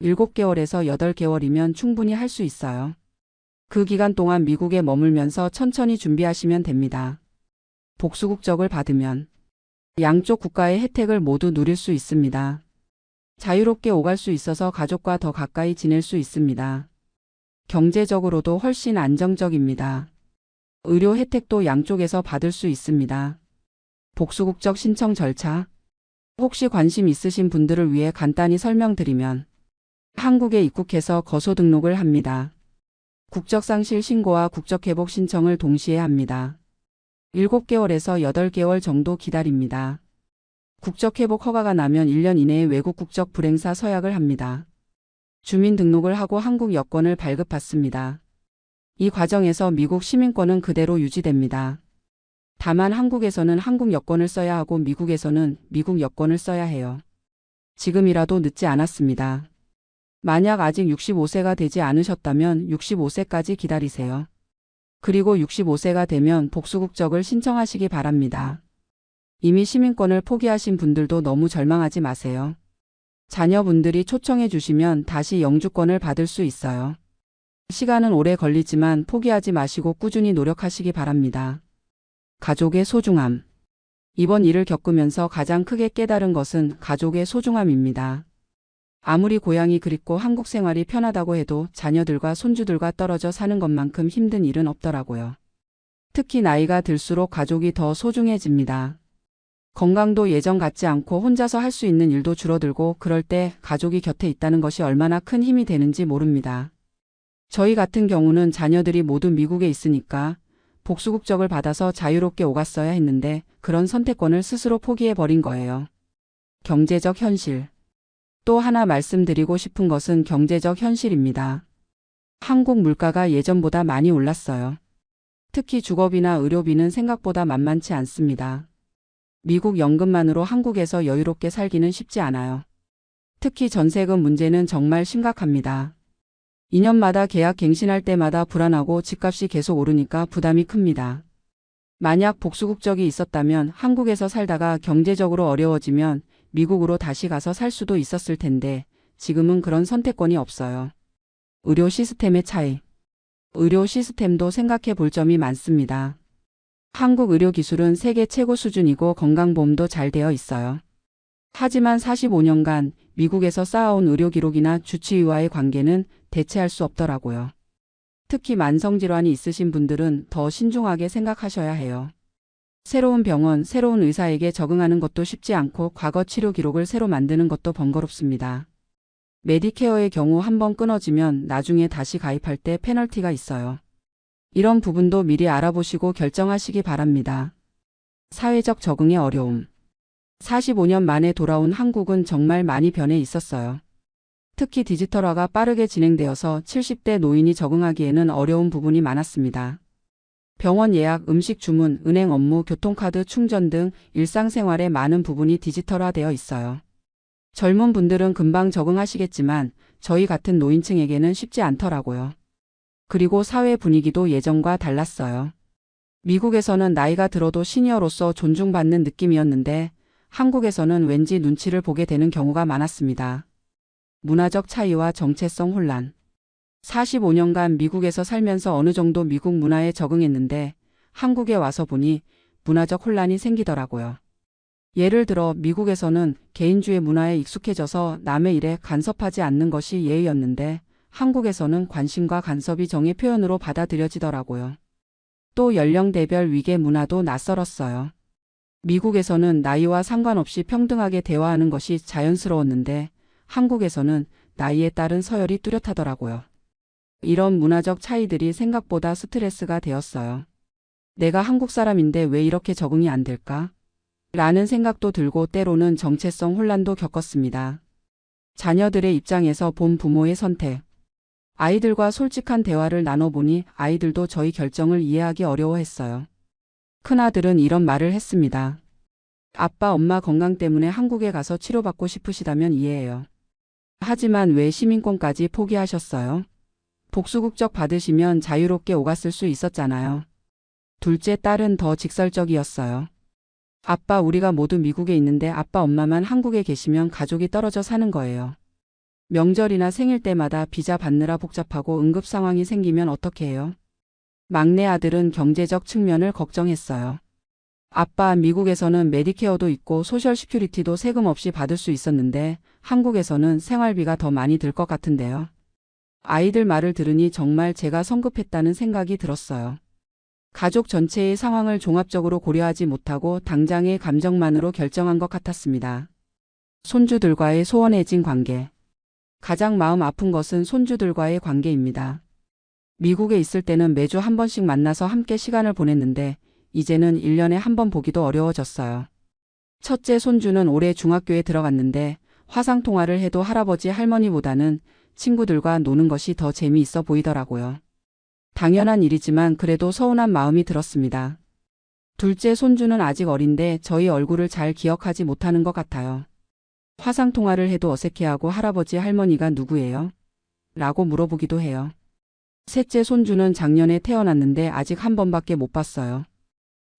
7개월에서 8개월이면 충분히 할 수 있어요. 그 기간 동안 미국에 머물면서 천천히 준비하시면 됩니다. 복수국적을 받으면 양쪽 국가의 혜택을 모두 누릴 수 있습니다. 자유롭게 오갈 수 있어서 가족과 더 가까이 지낼 수 있습니다. 경제적으로도 훨씬 안정적입니다. 의료 혜택도 양쪽에서 받을 수 있습니다. 복수국적 신청 절차. 혹시 관심 있으신 분들을 위해 간단히 설명드리면 한국에 입국해서 거소 등록을 합니다. 국적상실 신고와 국적회복 신청을 동시에 합니다. 7개월에서 8개월 정도 기다립니다. 국적회복 허가가 나면 1년 이내에 외국 국적 불행사 서약을 합니다. 주민등록을 하고 한국 여권을 발급받습니다. 이 과정에서 미국 시민권은 그대로 유지됩니다. 다만 한국에서는 한국 여권을 써야 하고 미국에서는 미국 여권을 써야 해요. 지금이라도 늦지 않았습니다. 만약 아직 65세가 되지 않으셨다면 65세까지 기다리세요. 그리고 65세가 되면 복수국적을 신청하시기 바랍니다. 이미 시민권을 포기하신 분들도 너무 절망하지 마세요. 자녀분들이 초청해 주시면 다시 영주권을 받을 수 있어요. 시간은 오래 걸리지만 포기하지 마시고 꾸준히 노력하시기 바랍니다. 가족의 소중함. 이번 일을 겪으면서 가장 크게 깨달은 것은 가족의 소중함입니다. 아무리 고향이 그립고 한국 생활이 편하다고 해도 자녀들과 손주들과 떨어져 사는 것만큼 힘든 일은 없더라고요. 특히 나이가 들수록 가족이 더 소중해집니다. 건강도 예전 같지 않고 혼자서 할 수 있는 일도 줄어들고 그럴 때 가족이 곁에 있다는 것이 얼마나 큰 힘이 되는지 모릅니다. 저희 같은 경우는 자녀들이 모두 미국에 있으니까 복수국적을 받아서 자유롭게 오갔어야 했는데 그런 선택권을 스스로 포기해버린 거예요. 경제적 현실. 또 하나 말씀드리고 싶은 것은 경제적 현실입니다. 한국 물가가 예전보다 많이 올랐어요. 특히 주거비나 의료비는 생각보다 만만치 않습니다. 미국 연금만으로 한국에서 여유롭게 살기는 쉽지 않아요. 특히 전세금 문제는 정말 심각합니다. 2년마다 계약 갱신할 때마다 불안하고 집값이 계속 오르니까 부담이 큽니다. 만약 복수국적이 있었다면 한국에서 살다가 경제적으로 어려워지면 미국으로 다시 가서 살 수도 있었을 텐데 지금은 그런 선택권이 없어요. 의료 시스템의 차이. 의료 시스템도 생각해 볼 점이 많습니다. 한국 의료 기술은 세계 최고 수준이고 건강보험도 잘 되어 있어요. 하지만 45년간 미국에서 쌓아온 의료 기록이나 주치의와의 관계는 대체할 수 없더라고요. 특히 만성질환이 있으신 분들은 더 신중하게 생각하셔야 해요. 새로운 병원, 새로운 의사에게 적응하는 것도 쉽지 않고 과거 치료 기록을 새로 만드는 것도 번거롭습니다. 메디케어의 경우 한번 끊어지면 나중에 다시 가입할 때 페널티가 있어요. 이런 부분도 미리 알아보시고 결정하시기 바랍니다. 사회적 적응의 어려움. 45년 만에 돌아온 한국은 정말 많이 변해 있었어요. 특히 디지털화가 빠르게 진행되어서 70대 노인이 적응하기에는 어려운 부분이 많았습니다. 병원 예약, 음식 주문, 은행 업무, 교통카드 충전 등 일상생활의 많은 부분이 디지털화되어 있어요. 젊은 분들은 금방 적응하시겠지만 저희 같은 노인층에게는 쉽지 않더라고요. 그리고 사회 분위기도 예전과 달랐어요. 미국에서는 나이가 들어도 시니어로서 존중받는 느낌이었는데 한국에서는 왠지 눈치를 보게 되는 경우가 많았습니다. 문화적 차이와 정체성 혼란. 45년간 미국에서 살면서 어느 정도 미국 문화에 적응했는데 한국에 와서 보니 문화적 혼란이 생기더라고요. 예를 들어 미국에서는 개인주의 문화에 익숙해져서 남의 일에 간섭하지 않는 것이 예의였는데 한국에서는 관심과 간섭이 정의 표현으로 받아들여지더라고요. 또 연령대별 위계 문화도 낯설었어요. 미국에서는 나이와 상관없이 평등하게 대화하는 것이 자연스러웠는데 한국에서는 나이에 따른 서열이 뚜렷하더라고요. 이런 문화적 차이들이 생각보다 스트레스가 되었어요. 내가 한국 사람인데 왜 이렇게 적응이 안 될까? 라는 생각도 들고 때로는 정체성 혼란도 겪었습니다. 자녀들의 입장에서 본 부모의 선택. 아이들과 솔직한 대화를 나눠보니 아이들도 저희 결정을 이해하기 어려워했어요. 큰아들은 이런 말을 했습니다. 아빠, 엄마 건강 때문에 한국에 가서 치료받고 싶으시다면 이해해요. 하지만 왜 시민권까지 포기하셨어요? 복수국적 받으시면 자유롭게 오갔을 수 있었잖아요. 둘째 딸은 더 직설적이었어요. 아빠, 우리가 모두 미국에 있는데 아빠, 엄마만 한국에 계시면 가족이 떨어져 사는 거예요. 명절이나 생일 때마다 비자 받느라 복잡하고 응급 상황이 생기면 어떻게 해요? 막내 아들은 경제적 측면을 걱정했어요. 아빠, 미국에서는 메디케어도 있고 소셜 시큐리티도 세금 없이 받을 수 있었는데 한국에서는 생활비가 더 많이 들 것 같은데요. 아이들 말을 들으니 정말 제가 성급했다는 생각이 들었어요. 가족 전체의 상황을 종합적으로 고려하지 못하고 당장의 감정만으로 결정한 것 같았습니다. 손주들과의 소원해진 관계. 가장 마음 아픈 것은 손주들과의 관계입니다. 미국에 있을 때는 매주 한 번씩 만나서 함께 시간을 보냈는데 이제는 1년에 한 번 보기도 어려워졌어요. 첫째 손주는 올해 중학교에 들어갔는데 화상통화를 해도 할아버지 할머니보다는 친구들과 노는 것이 더 재미있어 보이더라고요. 당연한 일이지만 그래도 서운한 마음이 들었습니다. 둘째 손주는 아직 어린데 저희 얼굴을 잘 기억하지 못하는 것 같아요. 화상통화를 해도 어색해하고 할아버지 할머니가 누구예요? 라고 물어보기도 해요. 셋째 손주는 작년에 태어났는데 아직 한 번밖에 못 봤어요.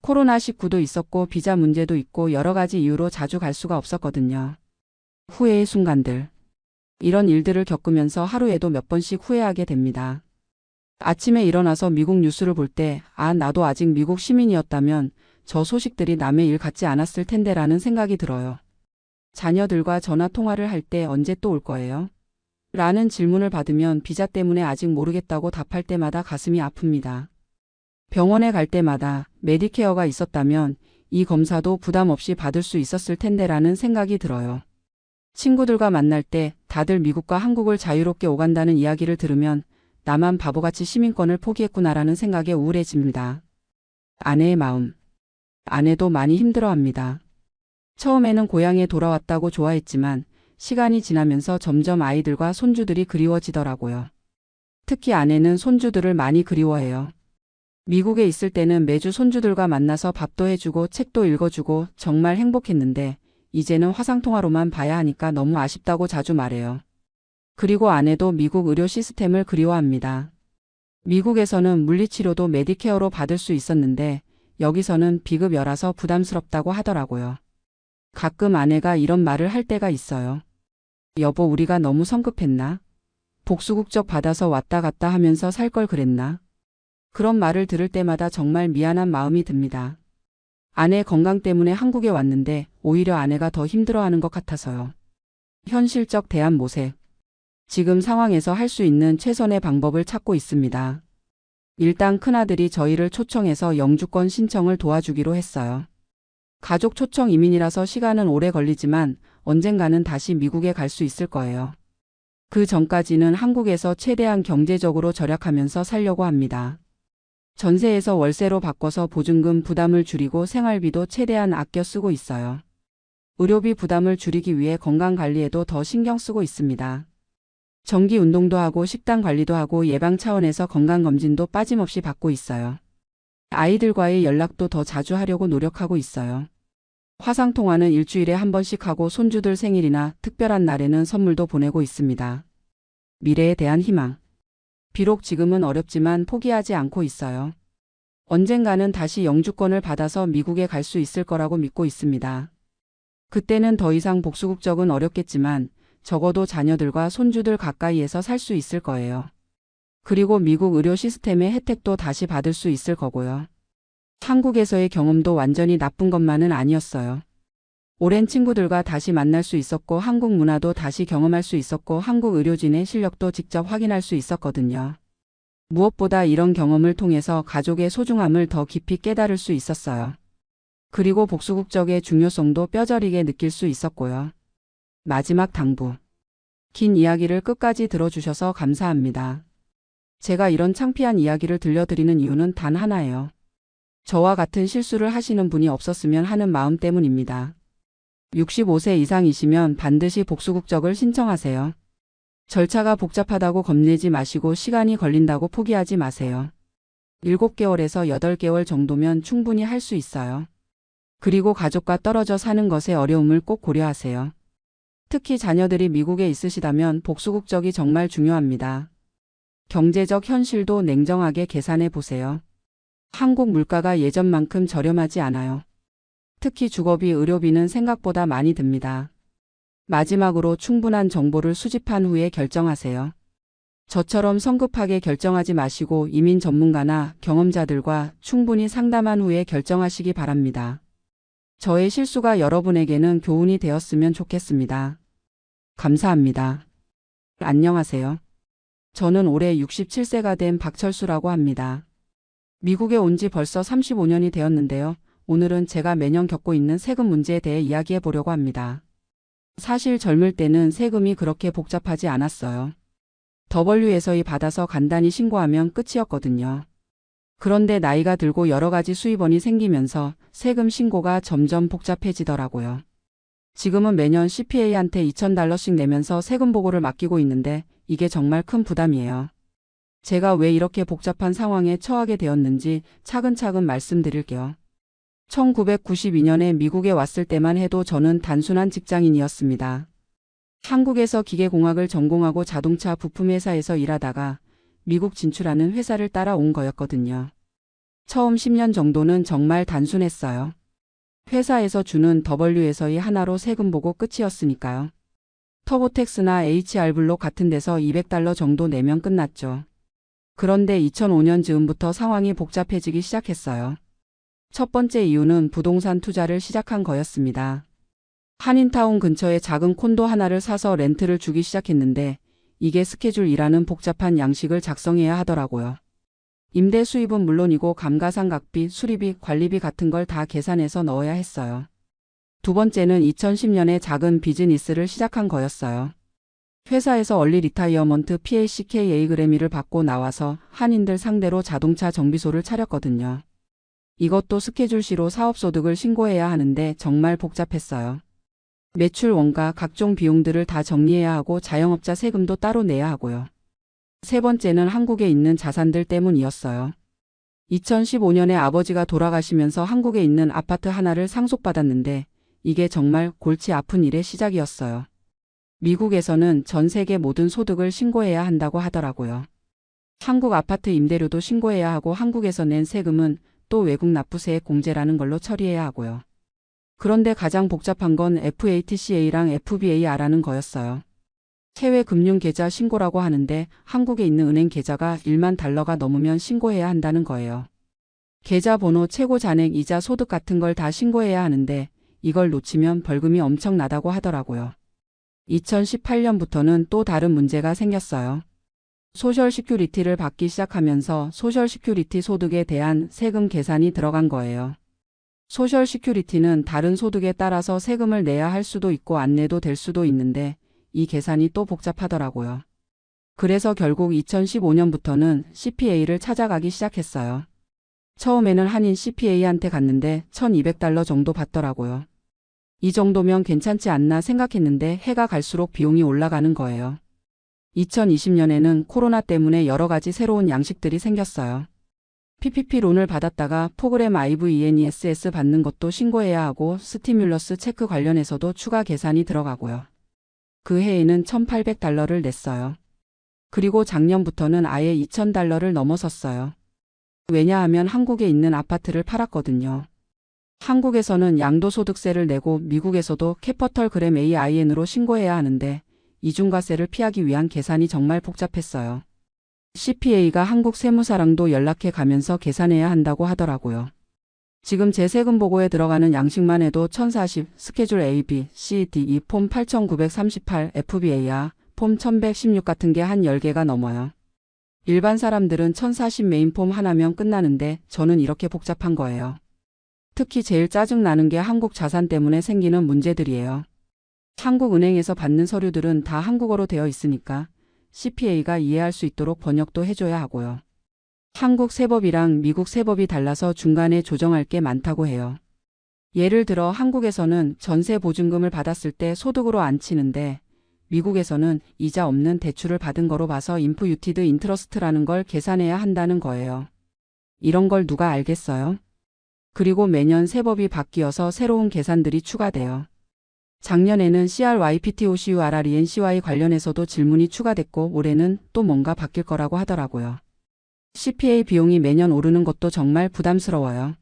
코로나19도 있었고 비자 문제도 있고 여러 가지 이유로 자주 갈 수가 없었거든요. 후회의 순간들. 이런 일들을 겪으면서 하루에도 몇 번씩 후회하게 됩니다. 아침에 일어나서 미국 뉴스를 볼 때, 나도 아직 미국 시민이었다면 저 소식들이 남의 일 같지 않았을 텐데라는 생각이 들어요. 자녀들과 전화 통화를 할 때 언제 또 올 거예요? 라는 질문을 받으면 비자 때문에 아직 모르겠다고 답할 때마다 가슴이 아픕니다. 병원에 갈 때마다 메디케어가 있었다면 이 검사도 부담 없이 받을 수 있었을 텐데라는 생각이 들어요. 친구들과 만날 때 다들 미국과 한국을 자유롭게 오간다는 이야기를 들으면 나만 바보같이 시민권을 포기했구나라는 생각에 우울해집니다. 아내의 마음. 아내도 많이 힘들어합니다. 처음에는 고향에 돌아왔다고 좋아했지만 시간이 지나면서 점점 아이들과 손주들이 그리워지더라고요. 특히 아내는 손주들을 많이 그리워해요. 미국에 있을 때는 매주 손주들과 만나서 밥도 해주고 책도 읽어주고 정말 행복했는데 이제는 화상통화로만 봐야 하니까 너무 아쉽다고 자주 말해요. 그리고 아내도 미국 의료 시스템을 그리워합니다. 미국에서는 물리치료도 메디케어로 받을 수 있었는데 여기서는 비급여라서 부담스럽다고 하더라고요. 가끔 아내가 이런 말을 할 때가 있어요. 여보, 우리가 너무 성급했나? 복수국적 받아서 왔다 갔다 하면서 살 걸 그랬나? 그런 말을 들을 때마다 정말 미안한 마음이 듭니다. 아내 건강 때문에 한국에 왔는데 오히려 아내가 더 힘들어하는 것 같아서요. 현실적 대안 모색. 지금 상황에서 할 수 있는 최선의 방법을 찾고 있습니다. 일단 큰아들이 저희를 초청해서 영주권 신청을 도와주기로 했어요. 가족 초청 이민이라서 시간은 오래 걸리지만 언젠가는 다시 미국에 갈 수 있을 거예요. 그 전까지는 한국에서 최대한 경제적으로 절약하면서 살려고 합니다. 전세에서 월세로 바꿔서 보증금 부담을 줄이고 생활비도 최대한 아껴 쓰고 있어요. 의료비 부담을 줄이기 위해 건강관리에도 더 신경 쓰고 있습니다. 정기 운동도 하고 식단 관리도 하고 예방 차원에서 건강검진도 빠짐없이 받고 있어요. 아이들과의 연락도 더 자주 하려고 노력하고 있어요. 화상통화는 일주일에 한 번씩 하고 손주들 생일이나 특별한 날에는 선물도 보내고 있습니다. 미래에 대한 희망. 비록 지금은 어렵지만 포기하지 않고 있어요. 언젠가는 다시 영주권을 받아서 미국에 갈 수 있을 거라고 믿고 있습니다. 그때는 더 이상 복수국적은 어렵겠지만 적어도 자녀들과 손주들 가까이에서 살 수 있을 거예요. 그리고 미국 의료 시스템의 혜택도 다시 받을 수 있을 거고요. 한국에서의 경험도 완전히 나쁜 것만은 아니었어요. 오랜 친구들과 다시 만날 수 있었고 한국 문화도 다시 경험할 수 있었고 한국 의료진의 실력도 직접 확인할 수 있었거든요. 무엇보다 이런 경험을 통해서 가족의 소중함을 더 깊이 깨달을 수 있었어요. 그리고 복수국적의 중요성도 뼈저리게 느낄 수 있었고요. 마지막 당부. 긴 이야기를 끝까지 들어주셔서 감사합니다. 제가 이런 창피한 이야기를 들려드리는 이유는 단 하나예요. 저와 같은 실수를 하시는 분이 없었으면 하는 마음 때문입니다. 65세 이상이시면 반드시 복수국적을 신청하세요. 절차가 복잡하다고 겁내지 마시고 시간이 걸린다고 포기하지 마세요. 7개월에서 8개월 정도면 충분히 할 수 있어요. 그리고 가족과 떨어져 사는 것의 어려움을 꼭 고려하세요. 특히 자녀들이 미국에 있으시다면 복수국적이 정말 중요합니다. 경제적 현실도 냉정하게 계산해 보세요. 한국 물가가 예전만큼 저렴하지 않아요. 특히 주거비, 의료비는 생각보다 많이 듭니다. 마지막으로 충분한 정보를 수집한 후에 결정하세요. 저처럼 성급하게 결정하지 마시고 이민 전문가나 경험자들과 충분히 상담한 후에 결정하시기 바랍니다. 저의 실수가 여러분에게는 교훈이 되었으면 좋겠습니다. 감사합니다. 안녕하세요. 저는 올해 67세가 된 박철수라고 합니다. 미국에 온 지 벌써 35년이 되었는데요. 오늘은 제가 매년 겪고 있는 세금 문제에 대해 이야기해 보려고 합니다. 사실 젊을 때는 세금이 그렇게 복잡하지 않았어요. WSI 받아서 간단히 신고하면 끝이었거든요. 그런데 나이가 들고 여러 가지 수입원이 생기면서 세금 신고가 점점 복잡해지더라고요. 지금은 매년 CPA한테 $2,000씩 내면서 세금 보고를 맡기고 있는데 이게 정말 큰 부담이에요. 제가 왜 이렇게 복잡한 상황에 처하게 되었는지 차근차근 말씀드릴게요. 1992년에 미국에 왔을 때만 해도 저는 단순한 직장인이었습니다. 한국에서 기계공학을 전공하고 자동차 부품 회사에서 일하다가 미국 진출하는 회사를 따라온 거였거든요. 처음 10년 정도는 정말 단순했어요. 회사에서 주는 WSI 하나로 세금 보고 끝이었으니까요. 터보텍스나 HR블록 같은 데서 $200 정도 내면 끝났죠. 그런데 2005년 즈음부터 상황이 복잡해지기 시작했어요. 첫 번째 이유는 부동산 투자를 시작한 거였습니다. 한인타운 근처에 작은 콘도 하나를 사서 렌트를 주기 시작했는데 이게 스케줄이라는 복잡한 양식을 작성해야 하더라고요. 임대 수입은 물론이고 감가상각비, 수리비, 관리비 같은 걸 다 계산해서 넣어야 했어요. 두 번째는 2010년에 작은 비즈니스를 시작한 거였어요. 회사에서 얼리 리타이어먼트 PACKA 그래미를 받고 나와서 한인들 상대로 자동차 정비소를 차렸거든요. 이것도 스케줄시로 사업소득을 신고해야 하는데 정말 복잡했어요. 매출 원가, 각종 비용들을 다 정리해야 하고 자영업자 세금도 따로 내야 하고요. 세 번째는 한국에 있는 자산들 때문이었어요. 2015년에 아버지가 돌아가시면서 한국에 있는 아파트 하나를 상속받았는데 이게 정말 골치 아픈 일의 시작이었어요. 미국에서는 전 세계 모든 소득을 신고해야 한다고 하더라고요. 한국 아파트 임대료도 신고해야 하고 한국에서 낸 세금은 또 외국 납부세액 공제라는 걸로 처리해야 하고요. 그런데 가장 복잡한 건 FATCA랑 FBAR라는 거였어요. 해외 금융 계좌 신고라고 하는데 한국에 있는 은행 계좌가 1만 달러가 넘으면 신고해야 한다는 거예요. 계좌 번호, 최고 잔액, 이자, 소득 같은 걸 다 신고해야 하는데 이걸 놓치면 벌금이 엄청나다고 하더라고요. 2018년부터는 또 다른 문제가 생겼어요. 소셜 시큐리티를 받기 시작하면서 소셜 시큐리티 소득에 대한 세금 계산이 들어간 거예요. 소셜 시큐리티는 다른 소득에 따라서 세금을 내야 할 수도 있고 안 내도 될 수도 있는데 이 계산이 또 복잡하더라고요. 그래서 결국 2015년부터는 CPA를 찾아가기 시작했어요. 처음에는 한인 CPA한테 갔는데 $1,200 정도 받더라고요. 이 정도면 괜찮지 않나 생각했는데 해가 갈수록 비용이 올라가는 거예요. 2020년에는 코로나 때문에 여러 가지 새로운 양식들이 생겼어요. PPP 론을 받았다가 프로그램 IVNESS 받는 것도 신고해야 하고 스티뮬러스 체크 관련해서도 추가 계산이 들어가고요. 그 해에는 $1,800를 냈어요. 그리고 작년부터는 아예 $2,000를 넘어섰어요. 왜냐하면 한국에 있는 아파트를 팔았거든요. 한국에서는 양도소득세를 내고 미국에서도 캐피털 그램 AIN으로 신고해야 하는데 이중과세를 피하기 위한 계산이 정말 복잡했어요. CPA가 한국 세무사랑도 연락해 가면서 계산해야 한다고 하더라고요. 지금 제 세금 보고에 들어가는 양식만 해도 1040, 스케줄 A, B, C, D, E, 폼 8938, FBAR, 폼 1116 같은 게 한 10개가 넘어요. 일반 사람들은 1040 메인 폼 하나면 끝나는데 저는 이렇게 복잡한 거예요. 특히 제일 짜증나는 게 한국 자산 때문에 생기는 문제들이에요. 한국은행에서 받는 서류들은 다 한국어로 되어 있으니까 CPA가 이해할 수 있도록 번역도 해줘야 하고요. 한국 세법이랑 미국 세법이 달라서 중간에 조정할 게 많다고 해요. 예를 들어 한국에서는 전세 보증금을 받았을 때 소득으로 안 치는데 미국에서는 이자 없는 대출을 받은 거로 봐서 임프유티드 인트러스트라는 걸 계산해야 한다는 거예요. 이런 걸 누가 알겠어요? 그리고 매년 세법이 바뀌어서 새로운 계산들이 추가돼요. 작년에는 CRYPTOCURRENCY 관련해서도 질문이 추가됐고 올해는 또 뭔가 바뀔 거라고 하더라고요. CPA 비용이 매년 오르는 것도 정말 부담스러워요.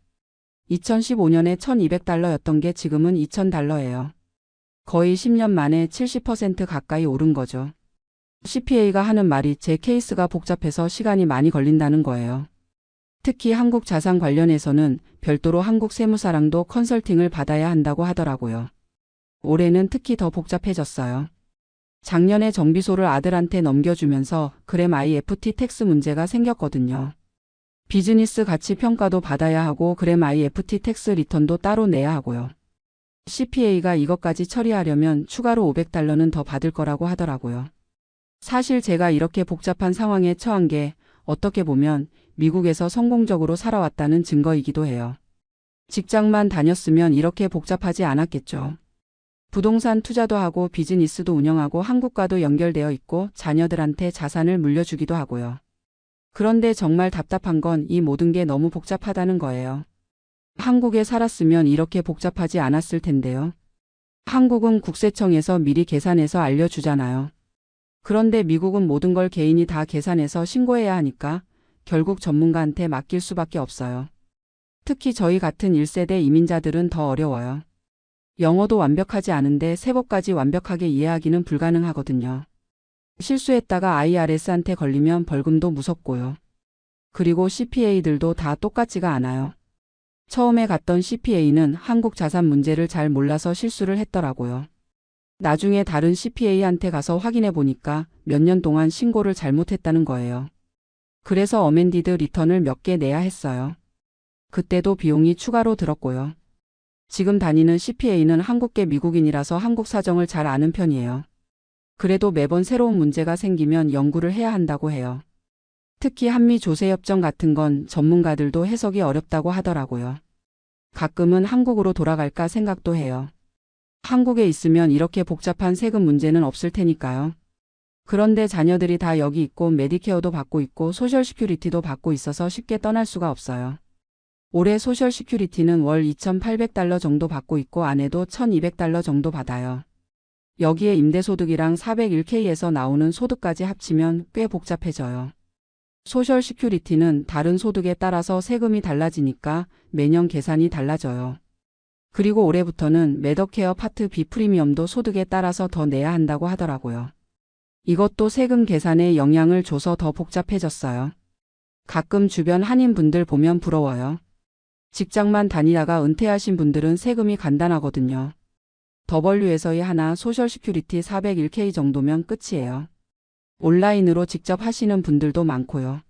2015년에 $1,200였던 게 지금은 $2,000예요. 거의 10년 만에 70% 가까이 오른 거죠. CPA가 하는 말이 제 케이스가 복잡해서 시간이 많이 걸린다는 거예요. 특히 한국 자산 관련해서는 별도로 한국 세무사랑도 컨설팅을 받아야 한다고 하더라고요. 올해는 특히 더 복잡해졌어요. 작년에 정비소를 아들한테 넘겨주면서 그램 IFT 텍스 문제가 생겼거든요. 비즈니스 가치 평가도 받아야 하고 그램 IFT 텍스 리턴도 따로 내야 하고요. CPA가 이것까지 처리하려면 추가로 $500는 더 받을 거라고 하더라고요. 사실 제가 이렇게 복잡한 상황에 처한 게 어떻게 보면 미국에서 성공적으로 살아왔다는 증거이기도 해요. 직장만 다녔으면 이렇게 복잡하지 않았겠죠. 부동산 투자도 하고 비즈니스도 운영하고 한국과도 연결되어 있고 자녀들한테 자산을 물려주기도 하고요. 그런데 정말 답답한 건 이 모든 게 너무 복잡하다는 거예요. 한국에 살았으면 이렇게 복잡하지 않았을 텐데요. 한국은 국세청에서 미리 계산해서 알려주잖아요. 그런데 미국은 모든 걸 개인이 다 계산해서 신고해야 하니까 결국 전문가한테 맡길 수밖에 없어요. 특히 저희 같은 1세대 이민자들은 더 어려워요. 영어도 완벽하지 않은데 세법까지 완벽하게 이해하기는 불가능하거든요. 실수했다가 IRS한테 걸리면 벌금도 무섭고요. 그리고 CPA들도 다 똑같지가 않아요. 처음에 갔던 CPA는 한국 자산 문제를 잘 몰라서 실수를 했더라고요. 나중에 다른 CPA한테 가서 확인해 보니까 몇 년 동안 신고를 잘못했다는 거예요. 그래서 어멘디드 리턴을 몇 개 내야 했어요. 그때도 비용이 추가로 들었고요. 지금 다니는 CPA는 한국계 미국인이라서 한국 사정을 잘 아는 편이에요. 그래도 매번 새로운 문제가 생기면 연구를 해야 한다고 해요. 특히 한미 조세협정 같은 건 전문가들도 해석이 어렵다고 하더라고요. 가끔은 한국으로 돌아갈까 생각도 해요. 한국에 있으면 이렇게 복잡한 세금 문제는 없을 테니까요. 그런데 자녀들이 다 여기 있고 메디케어도 받고 있고 소셜 시큐리티도 받고 있어서 쉽게 떠날 수가 없어요. 올해 소셜 시큐리티는 월 $2,800 정도 받고 있고 아내도 $1,200 정도 받아요. 여기에 임대소득이랑 401k에서 나오는 소득까지 합치면 꽤 복잡해져요. 소셜 시큐리티는 다른 소득에 따라서 세금이 달라지니까 매년 계산이 달라져요. 그리고 올해부터는 메더케어 파트 B 프리미엄도 소득에 따라서 더 내야 한다고 하더라고요. 이것도 세금 계산에 영향을 줘서 더 복잡해졌어요. 가끔 주변 한인분들 보면 부러워요. 직장만 다니다가 은퇴하신 분들은 세금이 간단하거든요. 더블유에서의 하나 소셜 시큐리티 401k 정도면 끝이에요. 온라인으로 직접 하시는 분들도 많고요.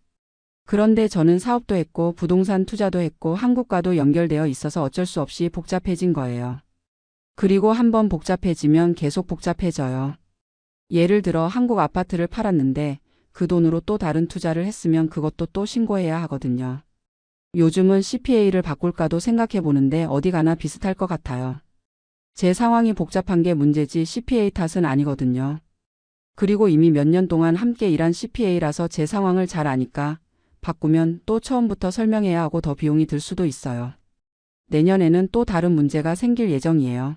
그런데 저는 사업도 했고 부동산 투자도 했고 한국과도 연결되어 있어서 어쩔 수 없이 복잡해진 거예요. 그리고 한번 복잡해지면 계속 복잡해져요. 예를 들어 한국 아파트를 팔았는데 그 돈으로 또 다른 투자를 했으면 그것도 또 신고해야 하거든요. 요즘은 CPA를 바꿀까도 생각해 보는데 어디 가나 비슷할 것 같아요. 제 상황이 복잡한 게 문제지 CPA 탓은 아니거든요. 그리고 이미 몇 년 동안 함께 일한 CPA라서 제 상황을 잘 아니까 바꾸면 또 처음부터 설명해야 하고 더 비용이 들 수도 있어요. 내년에는 또 다른 문제가 생길 예정이에요.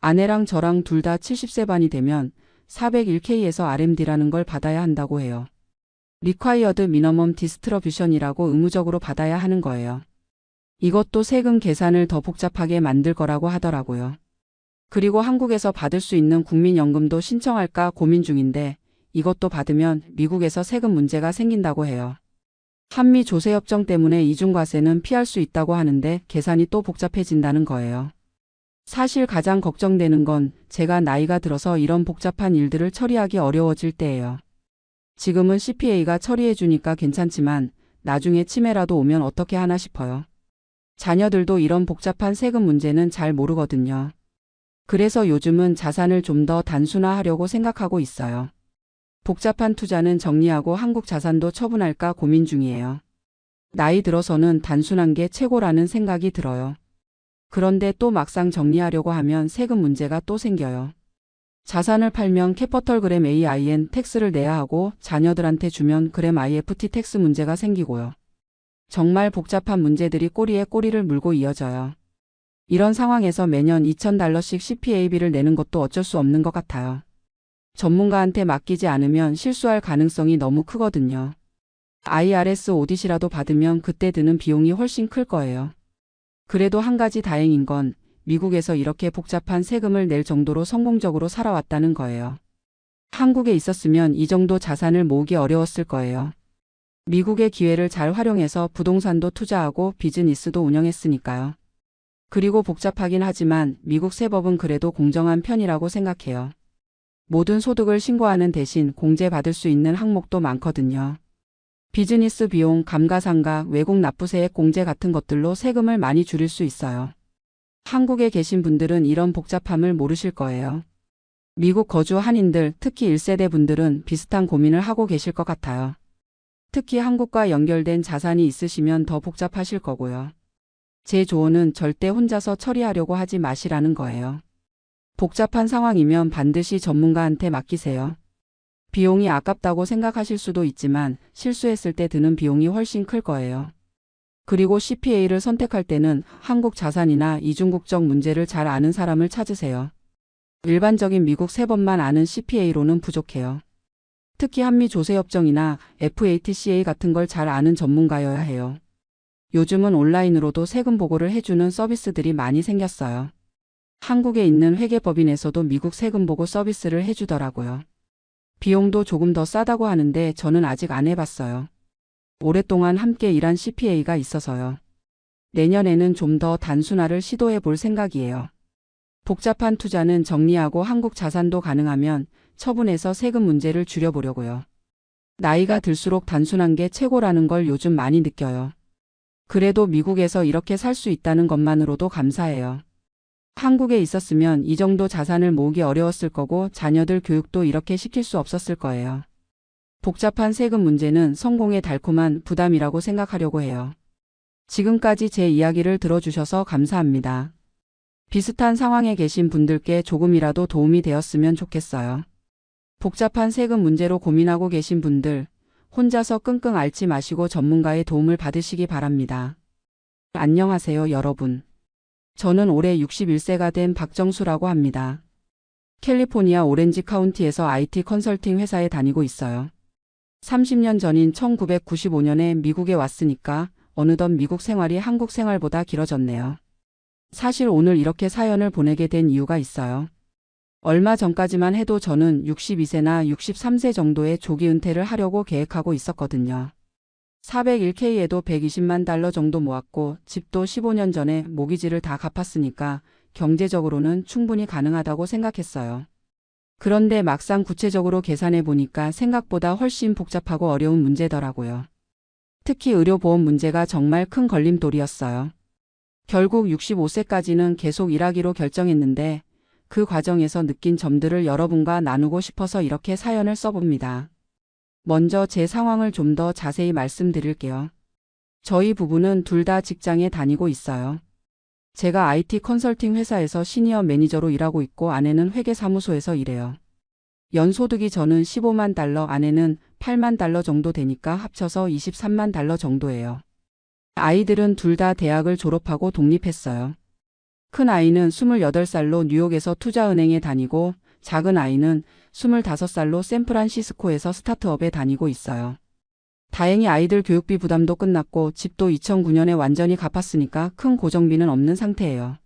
아내랑 저랑 둘 다 70세반이 되면 401k에서 RMD라는 걸 받아야 한다고 해요. Required Minimum Distribution이라고 의무적으로 받아야 하는 거예요. 이것도 세금 계산을 더 복잡하게 만들 거라고 하더라고요. 그리고 한국에서 받을 수 있는 국민연금도 신청할까 고민 중인데 이것도 받으면 미국에서 세금 문제가 생긴다고 해요. 한미 조세협정 때문에 이중과세는 피할 수 있다고 하는데 계산이 또 복잡해진다는 거예요. 사실 가장 걱정되는 건 제가 나이가 들어서 이런 복잡한 일들을 처리하기 어려워질 때예요. 지금은 CPA가 처리해주니까 괜찮지만 나중에 치매라도 오면 어떻게 하나 싶어요. 자녀들도 이런 복잡한 세금 문제는 잘 모르거든요. 그래서 요즘은 자산을 좀 더 단순화하려고 생각하고 있어요. 복잡한 투자는 정리하고 한국 자산도 처분할까 고민 중이에요. 나이 들어서는 단순한 게 최고라는 생각이 들어요. 그런데 또 막상 정리하려고 하면 세금 문제가 또 생겨요. 자산을 팔면 캐피털 그램 AIN 텍스를 내야 하고 자녀들한테 주면 그램 IFT 텍스 문제가 생기고요. 정말 복잡한 문제들이 꼬리에 꼬리를 물고 이어져요. 이런 상황에서 매년 $2,000씩 CPA비를 내는 것도 어쩔 수 없는 것 같아요. 전문가한테 맡기지 않으면 실수할 가능성이 너무 크거든요. IRS 오디시라도 받으면 그때 드는 비용이 훨씬 클 거예요. 그래도 한 가지 다행인 건 미국에서 이렇게 복잡한 세금을 낼 정도로 성공적으로 살아왔다는 거예요. 한국에 있었으면 이 정도 자산을 모으기 어려웠을 거예요. 미국의 기회를 잘 활용해서 부동산도 투자하고 비즈니스도 운영했으니까요. 그리고 복잡하긴 하지만 미국 세법은 그래도 공정한 편이라고 생각해요. 모든 소득을 신고하는 대신 공제받을 수 있는 항목도 많거든요. 비즈니스 비용, 감가상각, 외국 납부세액 공제 같은 것들로 세금을 많이 줄일 수 있어요. 한국에 계신 분들은 이런 복잡함을 모르실 거예요. 미국 거주 한인들, 특히 1세대 분들은 비슷한 고민을 하고 계실 것 같아요. 특히 한국과 연결된 자산이 있으시면 더 복잡하실 거고요. 제 조언은 절대 혼자서 처리하려고 하지 마시라는 거예요. 복잡한 상황이면 반드시 전문가한테 맡기세요. 비용이 아깝다고 생각하실 수도 있지만 실수했을 때 드는 비용이 훨씬 클 거예요. 그리고 CPA를 선택할 때는 한국 자산이나 이중국적 문제를 잘 아는 사람을 찾으세요. 일반적인 미국 세법만 아는 CPA로는 부족해요. 특히 한미 조세협정이나 FATCA 같은 걸 잘 아는 전문가여야 해요. 요즘은 온라인으로도 세금 보고를 해주는 서비스들이 많이 생겼어요. 한국에 있는 회계법인에서도 미국 세금 보고 서비스를 해주더라고요. 비용도 조금 더 싸다고 하는데 저는 아직 안 해봤어요. 오랫동안 함께 일한 CPA가 있어서요. 내년에는 좀 더 단순화를 시도해 볼 생각이에요. 복잡한 투자는 정리하고 한국 자산도 가능하면 처분해서 세금 문제를 줄여보려고요. 나이가 들수록 단순한 게 최고라는 걸 요즘 많이 느껴요. 그래도 미국에서 이렇게 살 수 있다는 것만으로도 감사해요. 한국에 있었으면 이 정도 자산을 모으기 어려웠을 거고 자녀들 교육도 이렇게 시킬 수 없었을 거예요. 복잡한 세금 문제는 성공의 달콤한 부담이라고 생각하려고 해요. 지금까지 제 이야기를 들어주셔서 감사합니다. 비슷한 상황에 계신 분들께 조금이라도 도움이 되었으면 좋겠어요. 복잡한 세금 문제로 고민하고 계신 분들, 혼자서 끙끙 앓지 마시고 전문가의 도움을 받으시기 바랍니다. 안녕하세요, 여러분. 저는 올해 61세가 된 박정수라고 합니다. 캘리포니아 오렌지 카운티에서 IT 컨설팅 회사에 다니고 있어요. 30년 전인 1995년에 미국에 왔으니까 어느덧 미국 생활이 한국 생활보다 길어졌네요. 사실 오늘 이렇게 사연을 보내게 된 이유가 있어요. 얼마 전까지만 해도 저는 62세나 63세 정도의 조기 은퇴를 하려고 계획하고 있었거든요. 401k에도 120만 달러 정도 모았고 집도 15년 전에 모기지를 다 갚았으니까 경제적으로는 충분히 가능하다고 생각했어요. 그런데 막상 구체적으로 계산해 보니까 생각보다 훨씬 복잡하고 어려운 문제더라고요. 특히 의료보험 문제가 정말 큰 걸림돌이었어요. 결국 65세까지는 계속 일하기로 결정했는데 그 과정에서 느낀 점들을 여러분과 나누고 싶어서 이렇게 사연을 써봅니다. 먼저 제 상황을 좀 더 자세히 말씀드릴게요. 저희 부부는 둘 다 직장에 다니고 있어요. 제가 IT 컨설팅 회사에서 시니어 매니저로 일하고 있고 아내는 회계사무소에서 일해요. 연소득이 저는 15만 달러, 아내는 8만 달러 정도 되니까 합쳐서 23만 달러 정도예요. 아이들은 둘 다 대학을 졸업하고 독립했어요. 큰 아이는 28살로 뉴욕에서 투자은행에 다니고 작은 아이는 25살로 샌프란시스코에서 스타트업에 다니고 있어요. 다행히 아이들 교육비 부담도 끝났고 집도 2009년에 완전히 갚았으니까 큰 고정비는 없는 상태예요.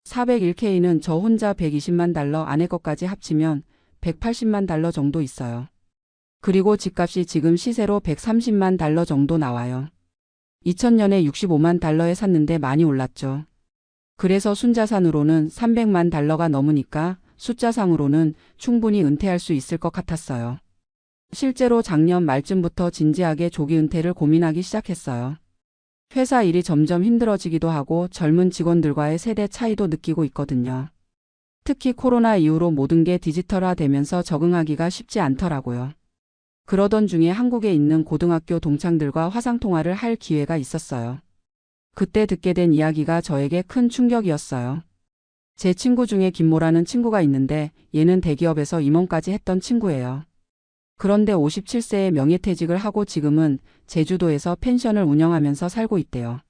401k는 저 혼자 120만 달러, 아내 것까지 합치면 180만 달러 정도 있어요. 그리고 집값이 지금 시세로 130만 달러 정도 나와요. 2000년에 65만 달러에 샀는데 많이 올랐죠. 그래서 순자산으로는 300만 달러가 넘으니까 숫자상으로는 충분히 은퇴할 수 있을 것 같았어요. 실제로 작년 말쯤부터 진지하게 조기 은퇴를 고민하기 시작했어요. 회사 일이 점점 힘들어지기도 하고 젊은 직원들과의 세대 차이도 느끼고 있거든요. 특히 코로나 이후로 모든 게 디지털화되면서 적응하기가 쉽지 않더라고요. 그러던 중에 한국에 있는 고등학교 동창들과 화상통화를 할 기회가 있었어요. 그때 듣게 된 이야기가 저에게 큰 충격이었어요. 제 친구 중에 김모라는 친구가 있는데 얘는 대기업에서 임원까지 했던 친구예요. 그런데 57세에 명예퇴직을 하고 지금은 제주도에서 펜션을 운영하면서 살고 있대요.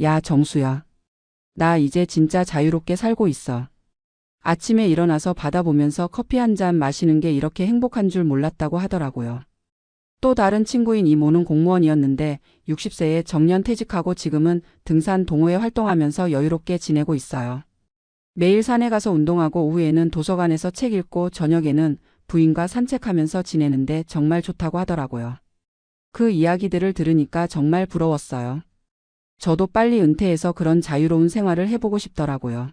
야, 정수야. 나 이제 진짜 자유롭게 살고 있어. 아침에 일어나서 바다 보면서 커피 한 잔 마시는 게 이렇게 행복한 줄 몰랐다고 하더라고요. 또 다른 친구인 이모는 공무원이었는데 60세에 정년퇴직하고 지금은 등산 동호회 활동하면서 여유롭게 지내고 있어요. 매일 산에 가서 운동하고 오후에는 도서관에서 책 읽고 저녁에는 부인과 산책하면서 지내는데 정말 좋다고 하더라고요. 그 이야기들을 들으니까 정말 부러웠어요. 저도 빨리 은퇴해서 그런 자유로운 생활을 해보고 싶더라고요.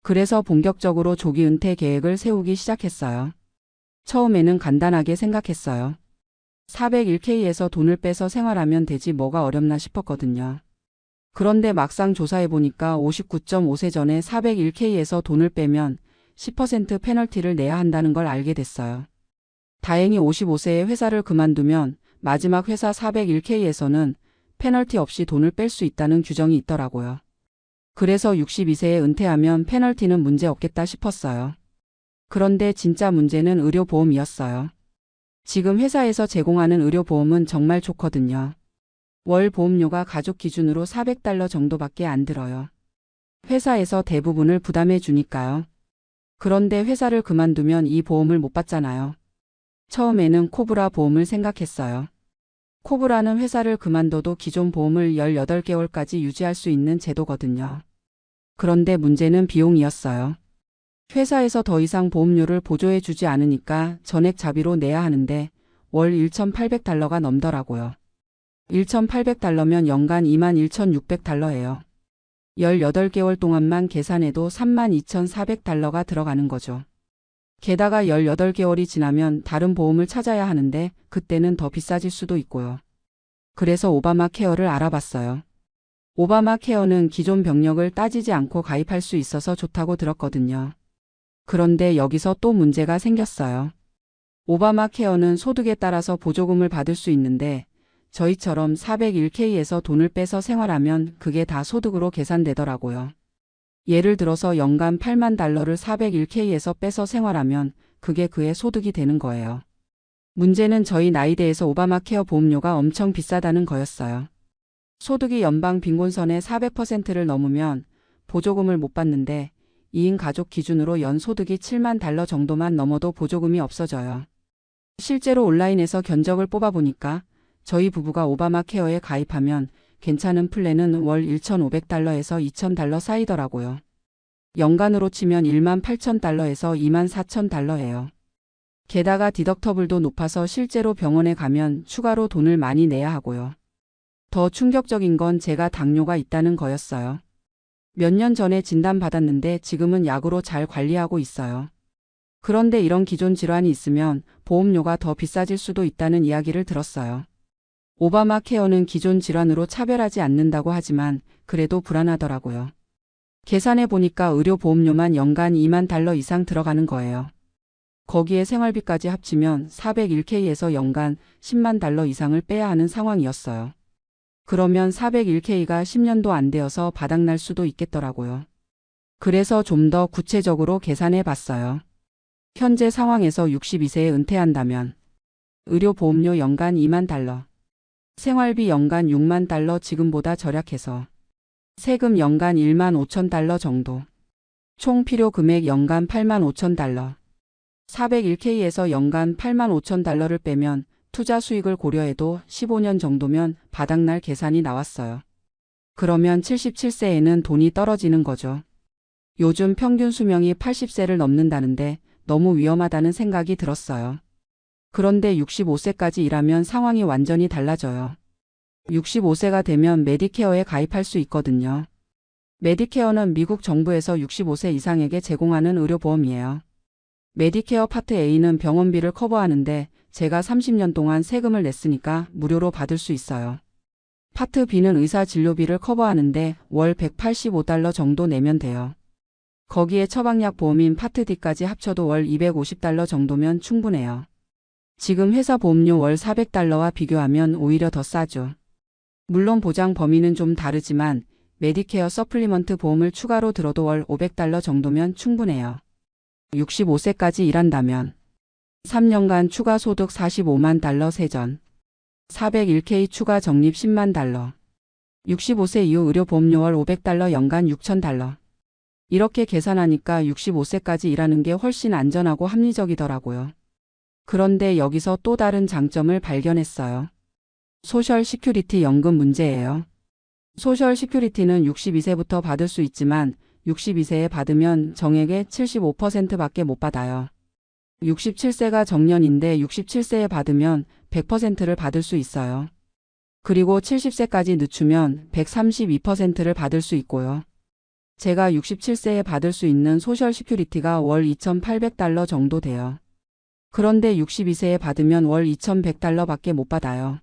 그래서 본격적으로 조기 은퇴 계획을 세우기 시작했어요. 처음에는 간단하게 생각했어요. 401k에서 돈을 빼서 생활하면 되지 뭐가 어렵나 싶었거든요. 그런데 막상 조사해보니까 59.5세 전에 401k에서 돈을 빼면 10% 페널티를 내야 한다는 걸 알게 됐어요. 다행히 55세에 회사를 그만두면 마지막 회사 401k에서는 페널티 없이 돈을 뺄 수 있다는 규정이 있더라고요. 그래서 62세에 은퇴하면 페널티는 문제 없겠다 싶었어요. 그런데 진짜 문제는 의료보험이었어요. 지금 회사에서 제공하는 의료보험은 정말 좋거든요. 월 보험료가 가족 기준으로 400달러 정도밖에 안 들어요. 회사에서 대부분을 부담해 주니까요. 그런데 회사를 그만두면 이 보험을 못 받잖아요. 처음에는 코브라 보험을 생각했어요. 코브라는 회사를 그만둬도 기존 보험을 18개월까지 유지할 수 있는 제도거든요. 그런데 문제는 비용이었어요. 회사에서 더 이상 보험료를 보조해 주지 않으니까 전액 자비로 내야 하는데 월 1,800달러가 넘더라고요. 1,800달러면 연간 21,600달러예요. 18개월 동안만 계산해도 32,400달러가 들어가는 거죠. 게다가 18개월이 지나면 다른 보험을 찾아야 하는데 그때는 더 비싸질 수도 있고요. 그래서 오바마 케어를 알아봤어요. 오바마 케어는 기존 병력을 따지지 않고 가입할 수 있어서 좋다고 들었거든요. 그런데 여기서 또 문제가 생겼어요. 오바마 케어는 소득에 따라서 보조금을 받을 수 있는데 저희처럼 401k에서 돈을 빼서 생활하면 그게 다 소득으로 계산되더라고요. 예를 들어서 연간 8만 달러를 401k에서 빼서 생활하면 그게 그의 소득이 되는 거예요. 문제는 저희 나이대에서 오바마 케어 보험료가 엄청 비싸다는 거였어요. 소득이 연방 빈곤선의 400%를 넘으면 보조금을 못 받는데 2인 가족 기준으로 연 소득이 7만 달러 정도만 넘어도 보조금이 없어져요. 실제로 온라인에서 견적을 뽑아보니까 저희 부부가 오바마 케어에 가입하면 괜찮은 플랜은 월 1,500달러에서 2,000달러 사이더라고요. 연간으로 치면 18,000달러에서 24,000달러예요. 게다가 디덕터블도 높아서 실제로 병원에 가면 추가로 돈을 많이 내야 하고요. 더 충격적인 건 제가 당뇨가 있다는 거였어요. 몇 년 전에 진단받았는데 지금은 약으로 잘 관리하고 있어요. 그런데 이런 기존 질환이 있으면 보험료가 더 비싸질 수도 있다는 이야기를 들었어요. 오바마 케어는 기존 질환으로 차별하지 않는다고 하지만 그래도 불안하더라고요. 계산해 보니까 의료 보험료만 연간 2만 달러 이상 들어가는 거예요. 거기에 생활비까지 합치면 401k에서 연간 10만 달러 이상을 빼야 하는 상황이었어요. 그러면 401k가 10년도 안 되어서 바닥날 수도 있겠더라고요. 그래서 좀 더 구체적으로 계산해 봤어요. 현재 상황에서 62세에 은퇴한다면 의료보험료 연간 2만 달러, 생활비 연간 6만 달러 지금보다 절약해서 세금 연간 1만 5천 달러 정도, 총 필요 금액 연간 8만 5천 달러, 401k에서 연간 8만 5천 달러를 빼면 투자 수익을 고려해도 15년 정도면 바닥날 계산이 나왔어요. 그러면 77세에는 돈이 떨어지는 거죠. 요즘 평균 수명이 80세를 넘는다는데 너무 위험하다는 생각이 들었어요. 그런데 65세까지 일하면 상황이 완전히 달라져요. 65세가 되면 메디케어에 가입할 수 있거든요. 메디케어는 미국 정부에서 65세 이상에게 제공하는 의료보험이에요. 메디케어 파트 A는 병원비를 커버하는데 제가 30년 동안 세금을 냈으니까 무료로 받을 수 있어요. 파트 B는 의사 진료비를 커버하는데 월 185달러 정도 내면 돼요. 거기에 처방약 보험인 파트 D까지 합쳐도 월 250달러 정도면 충분해요. 지금 회사 보험료 월 400달러와 비교하면 오히려 더 싸죠. 물론 보장 범위는 좀 다르지만 메디케어 서플리먼트 보험을 추가로 들어도 월 500달러 정도면 충분해요. 65세까지 일한다면 3년간 추가 소득 45만 달러 세전, 401k 추가 적립 10만 달러, 65세 이후 의료보험료 월 500달러 연간 6,000달러. 이렇게 계산하니까 65세까지 일하는 게 훨씬 안전하고 합리적이더라고요. 그런데 여기서 또 다른 장점을 발견했어요. 소셜 시큐리티 연금 문제예요. 소셜 시큐리티는 62세부터 받을 수 있지만 62세에 받으면 정액의 75%밖에 못 받아요. 67세가 정년인데 67세에 받으면 100%를 받을 수 있어요. 그리고 70세까지 늦추면 132%를 받을 수 있고요. 제가 67세에 받을 수 있는 소셜 시큐리티가 월 2,800달러 정도 돼요. 그런데 62세에 받으면 월 2,100달러밖에 못 받아요.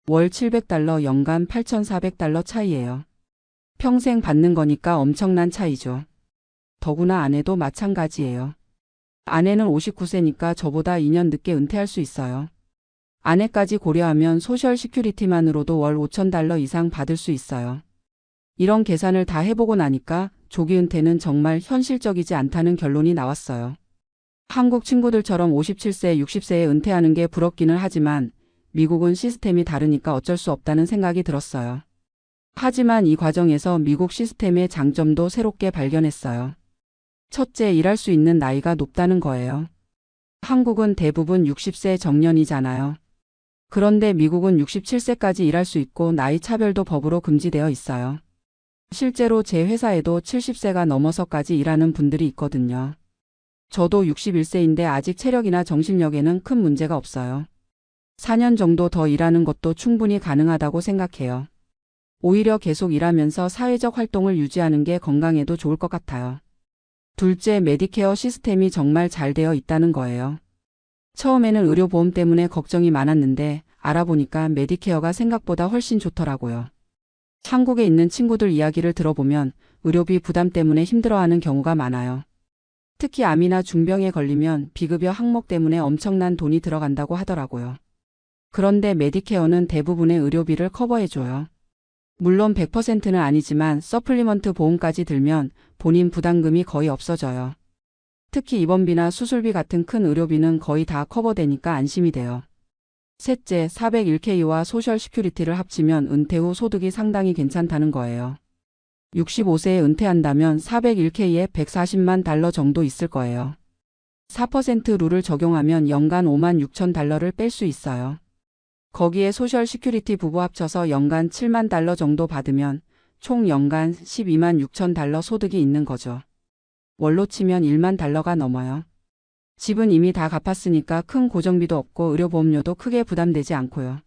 월 700달러 연간 8,400달러 차이예요. 평생 받는 거니까 엄청난 차이죠. 더구나 아내도 마찬가지예요. 아내는 59세니까 저보다 2년 늦게 은퇴할 수 있어요. 아내까지 고려하면 소셜 시큐리티만으로도 월 5,000달러 이상 받을 수 있어요. 이런 계산을 다 해보고 나니까 조기 은퇴는 정말 현실적이지 않다는 결론이 나왔어요. 한국 친구들처럼 57세, 60세에 은퇴하는 게 부럽기는 하지만 미국은 시스템이 다르니까 어쩔 수 없다는 생각이 들었어요. 하지만 이 과정에서 미국 시스템의 장점도 새롭게 발견했어요. 첫째, 일할 수 있는 나이가 높다는 거예요. 한국은 대부분 60세 정년이잖아요. 그런데 미국은 67세까지 일할 수 있고 나이 차별도 법으로 금지되어 있어요. 실제로 제 회사에도 70세가 넘어서까지 일하는 분들이 있거든요. 저도 61세인데 아직 체력이나 정신력에는 큰 문제가 없어요. 4년 정도 더 일하는 것도 충분히 가능하다고 생각해요. 오히려 계속 일하면서 사회적 활동을 유지하는 게 건강에도 좋을 것 같아요. 둘째, 메디케어 시스템이 정말 잘 되어 있다는 거예요. 처음에는 의료보험 때문에 걱정이 많았는데 알아보니까 메디케어가 생각보다 훨씬 좋더라고요. 한국에 있는 친구들 이야기를 들어보면 의료비 부담 때문에 힘들어하는 경우가 많아요. 특히 암이나 중병에 걸리면 비급여 항목 때문에 엄청난 돈이 들어간다고 하더라고요. 그런데 메디케어는 대부분의 의료비를 커버해줘요. 물론 100%는 아니지만 서플리먼트 보험까지 들면 본인 부담금이 거의 없어져요. 특히 입원비나 수술비 같은 큰 의료비는 거의 다 커버되니까 안심이 돼요. 셋째, 401k와 소셜 시큐리티를 합치면 은퇴 후 소득이 상당히 괜찮다는 거예요. 65세에 은퇴한다면 401k에 140만 달러 정도 있을 거예요. 4% 룰을 적용하면 연간 5만 6천 달러를 뺄 수 있어요. 거기에 소셜 시큐리티 부부 합쳐서 연간 7만 달러 정도 받으면 총 연간 12만 6천 달러 소득이 있는 거죠. 월로 치면 1만 달러가 넘어요. 집은 이미 다 갚았으니까 큰 고정비도 없고 의료보험료도 크게 부담되지 않고요.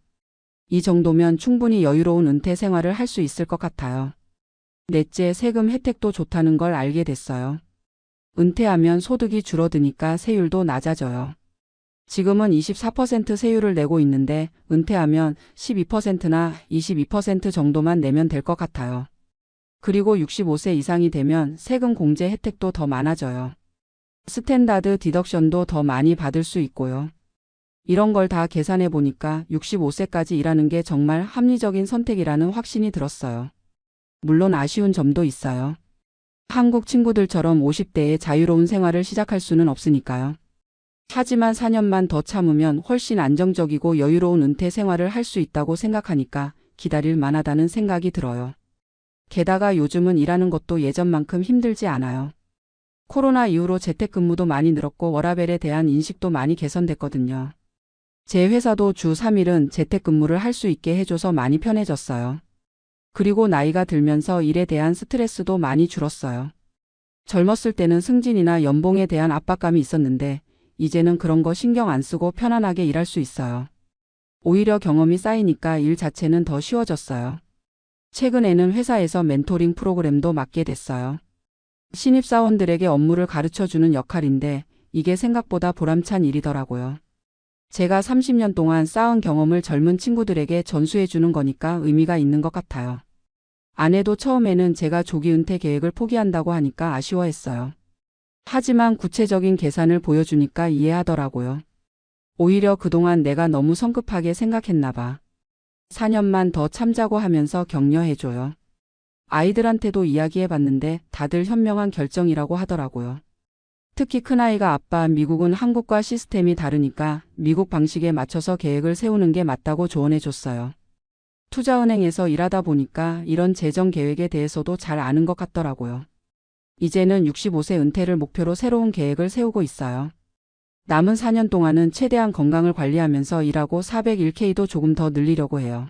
이 정도면 충분히 여유로운 은퇴 생활을 할 수 있을 것 같아요. 넷째, 세금 혜택도 좋다는 걸 알게 됐어요. 은퇴하면 소득이 줄어드니까 세율도 낮아져요. 지금은 24% 세율을 내고 있는데 은퇴하면 12%나 22% 정도만 내면 될 것 같아요. 그리고 65세 이상이 되면 세금 공제 혜택도 더 많아져요. 스탠다드 디덕션도 더 많이 받을 수 있고요. 이런 걸 다 계산해 보니까 65세까지 일하는 게 정말 합리적인 선택이라는 확신이 들었어요. 물론 아쉬운 점도 있어요. 한국 친구들처럼 50대에 자유로운 생활을 시작할 수는 없으니까요. 하지만 4년만 더 참으면 훨씬 안정적이고 여유로운 은퇴 생활을 할 수 있다고 생각하니까 기다릴 만하다는 생각이 들어요. 게다가 요즘은 일하는 것도 예전만큼 힘들지 않아요. 코로나 이후로 재택근무도 많이 늘었고 워라밸에 대한 인식도 많이 개선됐거든요. 제 회사도 주 3일은 재택근무를 할 수 있게 해줘서 많이 편해졌어요. 그리고 나이가 들면서 일에 대한 스트레스도 많이 줄었어요. 젊었을 때는 승진이나 연봉에 대한 압박감이 있었는데 이제는 그런 거 신경 안 쓰고 편안하게 일할 수 있어요. 오히려 경험이 쌓이니까 일 자체는 더 쉬워졌어요. 최근에는 회사에서 멘토링 프로그램도 맡게 됐어요. 신입사원들에게 업무를 가르쳐주는 역할인데 이게 생각보다 보람찬 일이더라고요. 제가 30년 동안 쌓은 경험을 젊은 친구들에게 전수해주는 거니까 의미가 있는 것 같아요. 아내도 처음에는 제가 조기 은퇴 계획을 포기한다고 하니까 아쉬워했어요. 하지만 구체적인 계산을 보여주니까 이해하더라고요. 오히려 그동안 내가 너무 성급하게 생각했나 봐. 4년만 더 참자고 하면서 격려해줘요. 아이들한테도 이야기해봤는데 다들 현명한 결정이라고 하더라고요. 특히 큰아이가 아빠, 미국은 한국과 시스템이 다르니까 미국 방식에 맞춰서 계획을 세우는 게 맞다고 조언해줬어요. 투자은행에서 일하다 보니까 이런 재정 계획에 대해서도 잘 아는 것 같더라고요. 이제는 65세 은퇴를 목표로 새로운 계획을 세우고 있어요. 남은 4년 동안은 최대한 건강을 관리하면서 일하고 401k도 조금 더 늘리려고 해요.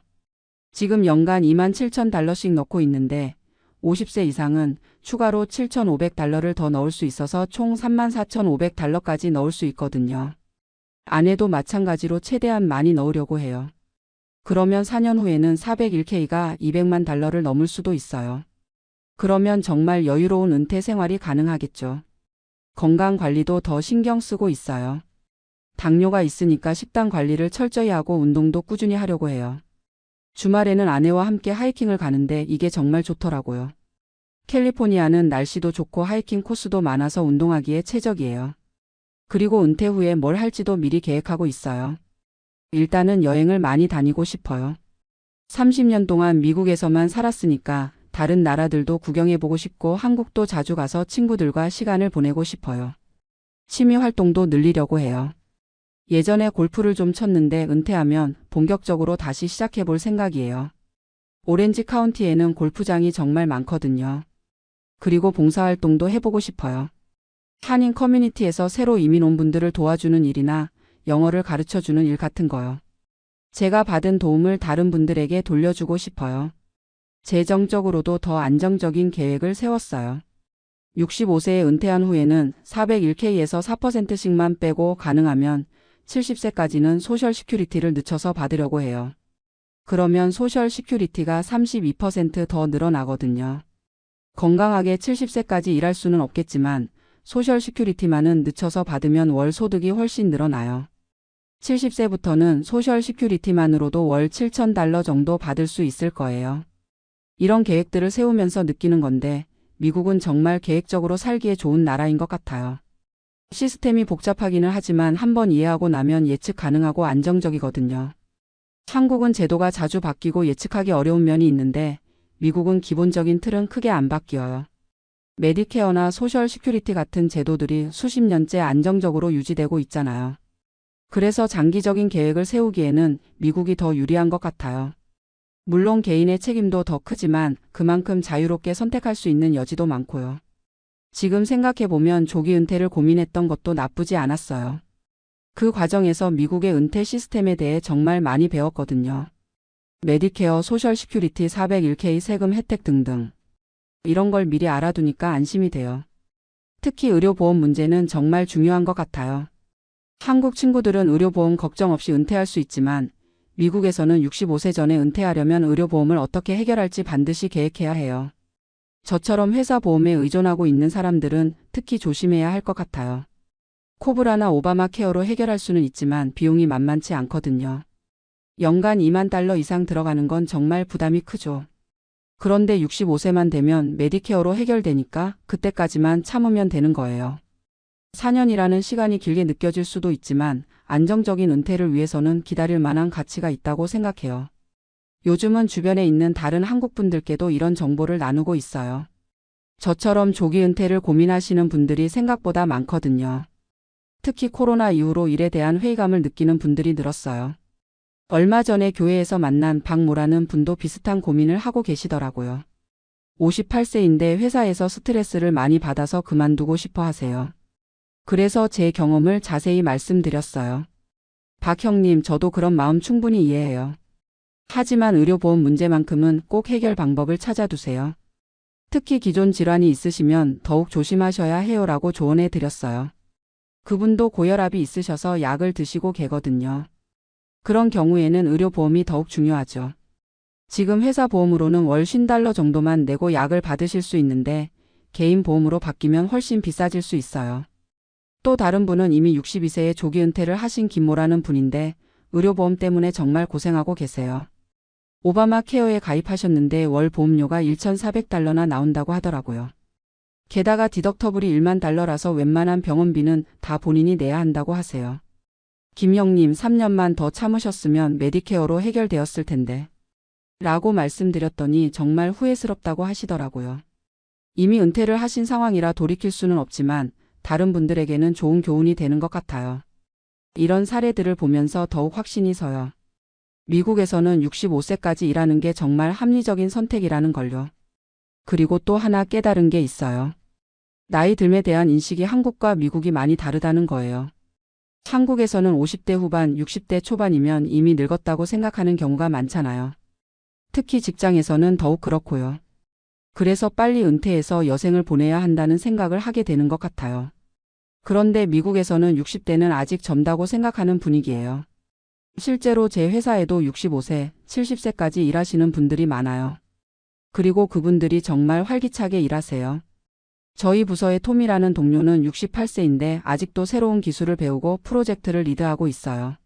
지금 연간 2만 7천 달러씩 넣고 있는데 50세 이상은 추가로 7,500달러를 더 넣을 수 있어서 총 34,500달러까지 넣을 수 있거든요. 아내도 마찬가지로 최대한 많이 넣으려고 해요. 그러면 4년 후에는 401k가 200만 달러를 넘을 수도 있어요. 그러면 정말 여유로운 은퇴 생활이 가능하겠죠. 건강 관리도 더 신경 쓰고 있어요. 당뇨가 있으니까 식단 관리를 철저히 하고 운동도 꾸준히 하려고 해요. 주말에는 아내와 함께 하이킹을 가는데 이게 정말 좋더라고요. 캘리포니아는 날씨도 좋고 하이킹 코스도 많아서 운동하기에 최적이에요. 그리고 은퇴 후에 뭘 할지도 미리 계획하고 있어요. 일단은 여행을 많이 다니고 싶어요. 30년 동안 미국에서만 살았으니까 다른 나라들도 구경해보고 싶고 한국도 자주 가서 친구들과 시간을 보내고 싶어요. 취미 활동도 늘리려고 해요. 예전에 골프를 좀 쳤는데 은퇴하면 본격적으로 다시 시작해볼 생각이에요. 오렌지 카운티에는 골프장이 정말 많거든요. 그리고 봉사활동도 해보고 싶어요. 한인 커뮤니티에서 새로 이민 온 분들을 도와주는 일이나 영어를 가르쳐주는 일 같은 거요. 제가 받은 도움을 다른 분들에게 돌려주고 싶어요. 재정적으로도 더 안정적인 계획을 세웠어요. 65세에 은퇴한 후에는 401k에서 4%씩만 빼고 가능하면 70세까지는 소셜 시큐리티를 늦춰서 받으려고 해요. 그러면 소셜 시큐리티가 32% 더 늘어나거든요. 건강하게 70세까지 일할 수는 없겠지만 소셜 시큐리티만은 늦춰서 받으면 월 소득이 훨씬 늘어나요. 70세부터는 소셜 시큐리티만으로도 월 $7,000 정도 받을 수 있을 거예요. 이런 계획들을 세우면서 느끼는 건데 미국은 정말 계획적으로 살기에 좋은 나라인 것 같아요. 시스템이 복잡하기는 하지만 한번 이해하고 나면 예측 가능하고 안정적이거든요. 한국은 제도가 자주 바뀌고 예측하기 어려운 면이 있는데 미국은 기본적인 틀은 크게 안 바뀌어요. 메디케어나 소셜 시큐리티 같은 제도들이 수십 년째 안정적으로 유지되고 있잖아요. 그래서 장기적인 계획을 세우기에는 미국이 더 유리한 것 같아요. 물론 개인의 책임도 더 크지만 그만큼 자유롭게 선택할 수 있는 여지도 많고요. 지금 생각해보면 조기 은퇴를 고민했던 것도 나쁘지 않았어요. 그 과정에서 미국의 은퇴 시스템에 대해 정말 많이 배웠거든요. 메디케어, 소셜 시큐리티, 401k 세금 혜택 등등. 이런 걸 미리 알아두니까 안심이 돼요. 특히 의료보험 문제는 정말 중요한 것 같아요. 한국 친구들은 의료보험 걱정 없이 은퇴할 수 있지만 미국에서는 65세 전에 은퇴하려면 의료보험을 어떻게 해결할지 반드시 계획해야 해요. 저처럼 회사 보험에 의존하고 있는 사람들은 특히 조심해야 할 것 같아요. 코브라나 오바마 케어로 해결할 수는 있지만 비용이 만만치 않거든요. 연간 $20,000 이상 들어가는 건 정말 부담이 크죠. 그런데 65세만 되면 메디케어로 해결되니까 그때까지만 참으면 되는 거예요. 4년이라는 시간이 길게 느껴질 수도 있지만 안정적인 은퇴를 위해서는 기다릴 만한 가치가 있다고 생각해요. 요즘은 주변에 있는 다른 한국분들께도 이런 정보를 나누고 있어요. 저처럼 조기 은퇴를 고민하시는 분들이 생각보다 많거든요. 특히 코로나 이후로 일에 대한 회의감을 느끼는 분들이 늘었어요. 얼마 전에 교회에서 만난 박모라는 분도 비슷한 고민을 하고 계시더라고요. 58세인데 회사에서 스트레스를 많이 받아서 그만두고 싶어 하세요. 그래서 제 경험을 자세히 말씀드렸어요. 박 형님, 저도 그런 마음 충분히 이해해요. 하지만 의료보험 문제만큼은 꼭 해결 방법을 찾아두세요. 특히 기존 질환이 있으시면 더욱 조심하셔야 해요라고 조언해 드렸어요. 그분도 고혈압이 있으셔서 약을 드시고 계거든요. 그런 경우에는 의료보험이 더욱 중요하죠. 지금 회사 보험으로는 월 $50 정도만 내고 약을 받으실 수 있는데 개인 보험으로 바뀌면 훨씬 비싸질 수 있어요. 또 다른 분은 이미 62세에 조기 은퇴를 하신 김모라는 분인데 의료보험 때문에 정말 고생하고 계세요. 오바마 케어에 가입하셨는데 월 보험료가 $1,400나 나온다고 하더라고요. 게다가 디덕터블이 $10,000라서 웬만한 병원비는 다 본인이 내야 한다고 하세요. 김 형님, 3년만 더 참으셨으면 메디케어로 해결되었을 텐데. 라고 말씀드렸더니 정말 후회스럽다고 하시더라고요. 이미 은퇴를 하신 상황이라 돌이킬 수는 없지만 다른 분들에게는 좋은 교훈이 되는 것 같아요. 이런 사례들을 보면서 더욱 확신이 서요. 미국에서는 65세까지 일하는 게 정말 합리적인 선택이라는 걸요. 그리고 또 하나 깨달은 게 있어요. 나이 듦에 대한 인식이 한국과 미국이 많이 다르다는 거예요. 한국에서는 50대 후반, 60대 초반이면 이미 늙었다고 생각하는 경우가 많잖아요. 특히 직장에서는 더욱 그렇고요. 그래서 빨리 은퇴해서 여생을 보내야 한다는 생각을 하게 되는 것 같아요. 그런데 미국에서는 60대는 아직 젊다고 생각하는 분위기예요. 실제로 제 회사에도 65세, 70세까지 일하시는 분들이 많아요. 그리고 그분들이 정말 활기차게 일하세요. 저희 부서의 톰이라는 동료는 68세인데 아직도 새로운 기술을 배우고 프로젝트를 리드하고 있어요.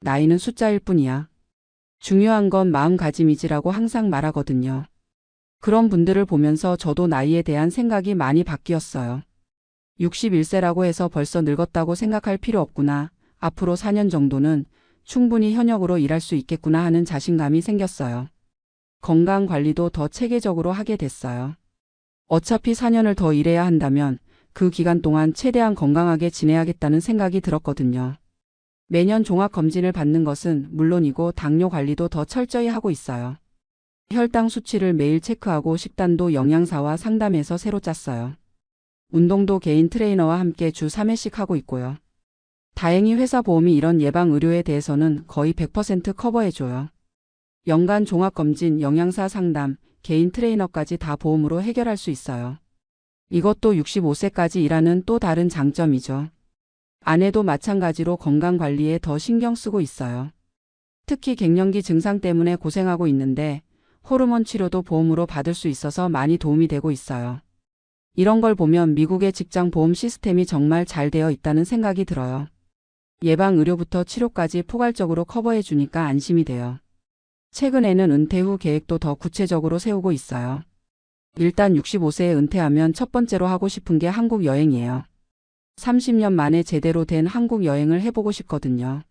나이는 숫자일 뿐이야. 중요한 건 마음가짐이지라고 항상 말하거든요. 그런 분들을 보면서 저도 나이에 대한 생각이 많이 바뀌었어요. 61세라고 해서 벌써 늙었다고 생각할 필요 없구나. 앞으로 4년 정도는 충분히 현역으로 일할 수 있겠구나 하는 자신감이 생겼어요. 건강 관리도 더 체계적으로 하게 됐어요. 어차피 4년을 더 일해야 한다면 그 기간 동안 최대한 건강하게 지내야겠다는 생각이 들었거든요. 매년 종합검진을 받는 것은 물론이고 당뇨 관리도 더 철저히 하고 있어요. 혈당 수치를 매일 체크하고 식단도 영양사와 상담해서 새로 짰어요. 운동도 개인 트레이너와 함께 주 3회씩 하고 있고요. 다행히 회사 보험이 이런 예방 의료에 대해서는 거의 100% 커버해줘요. 연간 종합검진, 영양사 상담, 개인 트레이너까지 다 보험으로 해결할 수 있어요. 이것도 65세까지 일하는 또 다른 장점이죠. 아내도 마찬가지로 건강 관리에 더 신경 쓰고 있어요. 특히 갱년기 증상 때문에 고생하고 있는데 호르몬 치료도 보험으로 받을 수 있어서 많이 도움이 되고 있어요. 이런 걸 보면 미국의 직장 보험 시스템이 정말 잘 되어 있다는 생각이 들어요. 예방 의료부터 치료까지 포괄적으로 커버해 주니까 안심이 돼요. 최근에는 은퇴 후 계획도 더 구체적으로 세우고 있어요. 일단 65세에 은퇴하면 첫 번째로 하고 싶은 게 한국 여행이에요. 30년 만에 제대로 된 한국 여행을 해보고 싶거든요.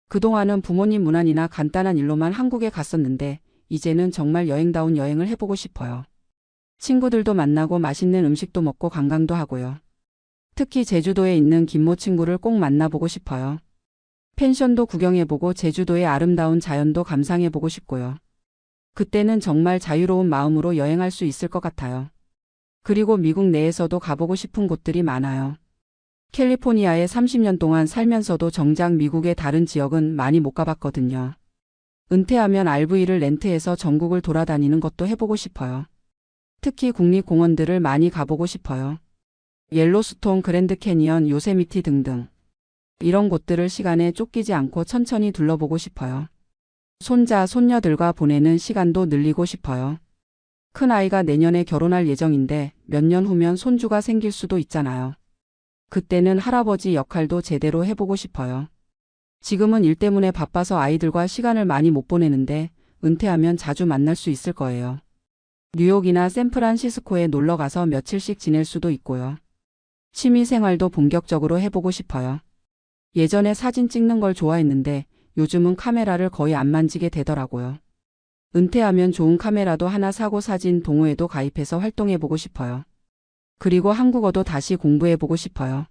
그동안은 부모님 문안이나 간단한 일로만 한국에 갔었는데 이제는 정말 여행다운 여행을 해보고 싶어요. 친구들도 만나고 맛있는 음식도 먹고 관광도 하고요. 특히 제주도에 있는 김모 친구를 꼭 만나보고 싶어요. 펜션도 구경해보고 제주도의 아름다운 자연도 감상해보고 싶고요. 그때는 정말 자유로운 마음으로 여행할 수 있을 것 같아요. 그리고 미국 내에서도 가보고 싶은 곳들이 많아요. 캘리포니아에 30년 동안 살면서도 정작 미국의 다른 지역은 많이 못 가봤거든요. 은퇴하면 RV를 렌트해서 전국을 돌아다니는 것도 해보고 싶어요. 특히 국립공원들을 많이 가보고 싶어요. 옐로스톤, 그랜드 캐니언, 요세미티 등등. 이런 곳들을 시간에 쫓기지 않고 천천히 둘러보고 싶어요. 손자, 손녀들과 보내는 시간도 늘리고 싶어요. 큰아이가 내년에 결혼할 예정인데 몇 년 후면 손주가 생길 수도 있잖아요. 그때는 할아버지 역할도 제대로 해보고 싶어요. 지금은 일 때문에 바빠서 아이들과 시간을 많이 못 보내는데 은퇴하면 자주 만날 수 있을 거예요. 뉴욕이나 샌프란시스코에 놀러 가서 며칠씩 지낼 수도 있고요. 취미 생활도 본격적으로 해보고 싶어요. 예전에 사진 찍는 걸 좋아했는데 요즘은 카메라를 거의 안 만지게 되더라고요. 은퇴하면 좋은 카메라도 하나 사고 사진 동호회도 가입해서 활동해보고 싶어요. 그리고 한국어도 다시 공부해보고 싶어요.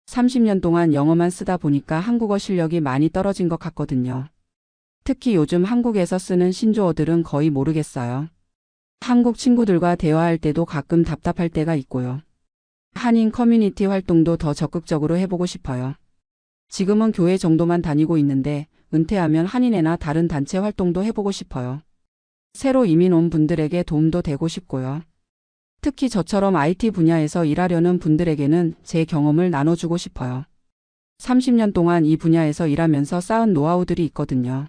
30년 동안 영어만 쓰다 보니까 한국어 실력이 많이 떨어진 것 같거든요. 특히 요즘 한국에서 쓰는 신조어들은 거의 모르겠어요. 한국 친구들과 대화할 때도 가끔 답답할 때가 있고요. 한인 커뮤니티 활동도 더 적극적으로 해보고 싶어요. 지금은 교회 정도만 다니고 있는데 은퇴하면 한인회나 다른 단체 활동도 해보고 싶어요. 새로 이민 온 분들에게 도움도 되고 싶고요. 특히 저처럼 IT 분야에서 일하려는 분들에게는 제 경험을 나눠주고 싶어요. 30년 동안 이 분야에서 일하면서 쌓은 노하우들이 있거든요.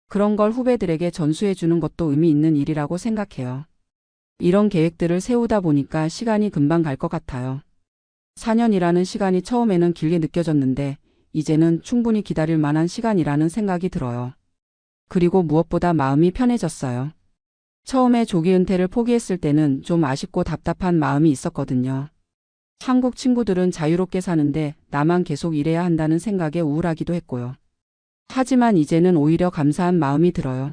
그런 걸 후배들에게 전수해 주는 것도 의미 있는 일이라고 생각해요. 이런 계획들을 세우다 보니까 시간이 금방 갈 것 같아요. 4년이라는 시간이 처음에는 길게 느껴졌는데 이제는 충분히 기다릴 만한 시간이라는 생각이 들어요. 그리고 무엇보다 마음이 편해졌어요. 처음에 조기 은퇴를 포기했을 때는 좀 아쉽고 답답한 마음이 있었거든요. 한국 친구들은 자유롭게 사는데 나만 계속 일해야 한다는 생각에 우울하기도 했고요. 하지만 이제는 오히려 감사한 마음이 들어요.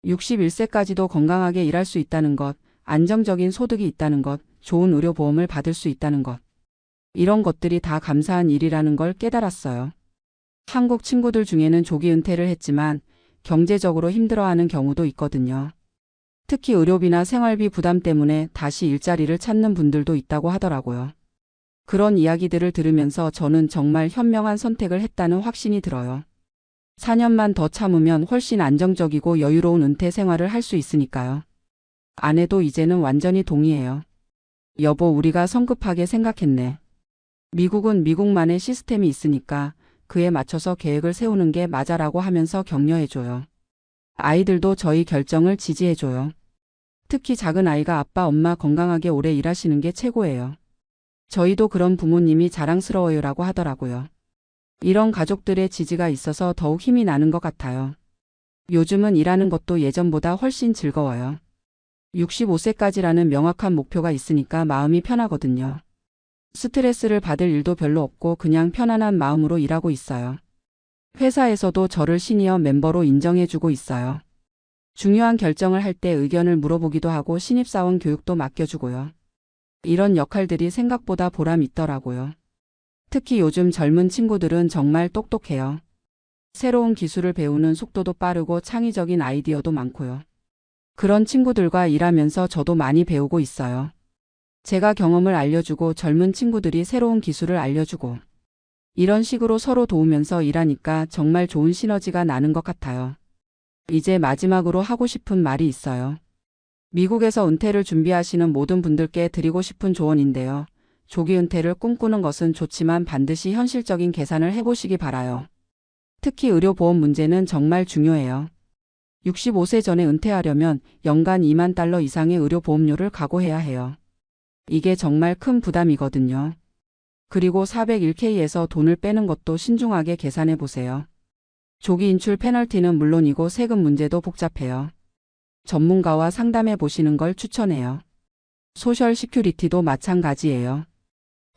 61세까지도 건강하게 일할 수 있다는 것, 안정적인 소득이 있다는 것, 좋은 의료보험을 받을 수 있다는 것. 이런 것들이 다 감사한 일이라는 걸 깨달았어요. 한국 친구들 중에는 조기 은퇴를 했지만 경제적으로 힘들어하는 경우도 있거든요. 특히 의료비나 생활비 부담 때문에 다시 일자리를 찾는 분들도 있다고 하더라고요. 그런 이야기들을 들으면서 저는 정말 현명한 선택을 했다는 확신이 들어요. 4년만 더 참으면 훨씬 안정적이고 여유로운 은퇴 생활을 할 수 있으니까요. 아내도 이제는 완전히 동의해요. 여보, 우리가 성급하게 생각했네. 미국은 미국만의 시스템이 있으니까 그에 맞춰서 계획을 세우는 게 맞아라고 하면서 격려해줘요. 아이들도 저희 결정을 지지해줘요. 특히 작은 아이가 아빠, 엄마 건강하게 오래 일하시는 게 최고예요. 저희도 그런 부모님이 자랑스러워요라고 하더라고요. 이런 가족들의 지지가 있어서 더욱 힘이 나는 것 같아요. 요즘은 일하는 것도 예전보다 훨씬 즐거워요. 65세까지라는 명확한 목표가 있으니까 마음이 편하거든요. 스트레스를 받을 일도 별로 없고 그냥 편안한 마음으로 일하고 있어요. 회사에서도 저를 시니어 멤버로 인정해주고 있어요. 중요한 결정을 할 때 의견을 물어보기도 하고 신입사원 교육도 맡겨주고요. 이런 역할들이 생각보다 보람 있더라고요. 특히 요즘 젊은 친구들은 정말 똑똑해요. 새로운 기술을 배우는 속도도 빠르고 창의적인 아이디어도 많고요. 그런 친구들과 일하면서 저도 많이 배우고 있어요. 제가 경험을 알려주고 젊은 친구들이 새로운 기술을 알려주고 이런 식으로 서로 도우면서 일하니까 정말 좋은 시너지가 나는 것 같아요. 이제 마지막으로 하고 싶은 말이 있어요. 미국에서 은퇴를 준비하시는 모든 분들께 드리고 싶은 조언인데요. 조기 은퇴를 꿈꾸는 것은 좋지만 반드시 현실적인 계산을 해보시기 바라요. 특히 의료보험 문제는 정말 중요해요. 65세 전에 은퇴하려면 연간 2만 달러 이상의 의료보험료를 각오해야 해요. 이게 정말 큰 부담이거든요. 그리고 401k에서 돈을 빼는 것도 신중하게 계산해 보세요. 조기 인출 페널티는 물론이고 세금 문제도 복잡해요. 전문가와 상담해 보시는 걸 추천해요. 소셜 시큐리티도 마찬가지예요.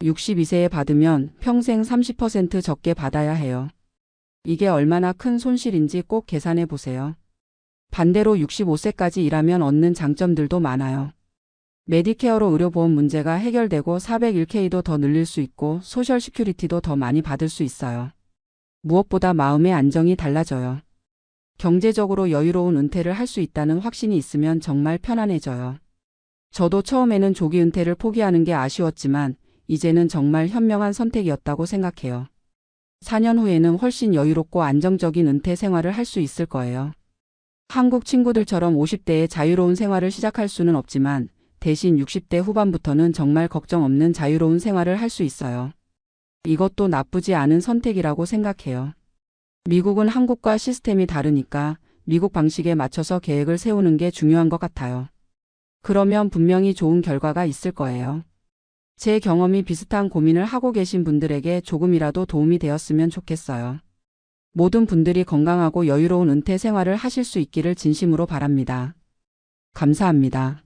62세에 받으면 평생 30% 적게 받아야 해요. 이게 얼마나 큰 손실인지 꼭 계산해 보세요. 반대로 65세까지 일하면 얻는 장점들도 많아요. 메디케어로 의료보험 문제가 해결되고 401k도 더 늘릴 수 있고 소셜 시큐리티도 더 많이 받을 수 있어요. 무엇보다 마음의 안정이 달라져요. 경제적으로 여유로운 은퇴를 할 수 있다는 확신이 있으면 정말 편안해져요. 저도 처음에는 조기 은퇴를 포기하는 게 아쉬웠지만 이제는 정말 현명한 선택이었다고 생각해요. 4년 후에는 훨씬 여유롭고 안정적인 은퇴 생활을 할 수 있을 거예요. 한국 친구들처럼 50대에 자유로운 생활을 시작할 수는 없지만 대신 60대 후반부터는 정말 걱정 없는 자유로운 생활을 할 수 있어요. 이것도 나쁘지 않은 선택이라고 생각해요. 미국은 한국과 시스템이 다르니까 미국 방식에 맞춰서 계획을 세우는 게 중요한 것 같아요. 그러면 분명히 좋은 결과가 있을 거예요. 제 경험이 비슷한 고민을 하고 계신 분들에게 조금이라도 도움이 되었으면 좋겠어요. 모든 분들이 건강하고 여유로운 은퇴 생활을 하실 수 있기를 진심으로 바랍니다. 감사합니다.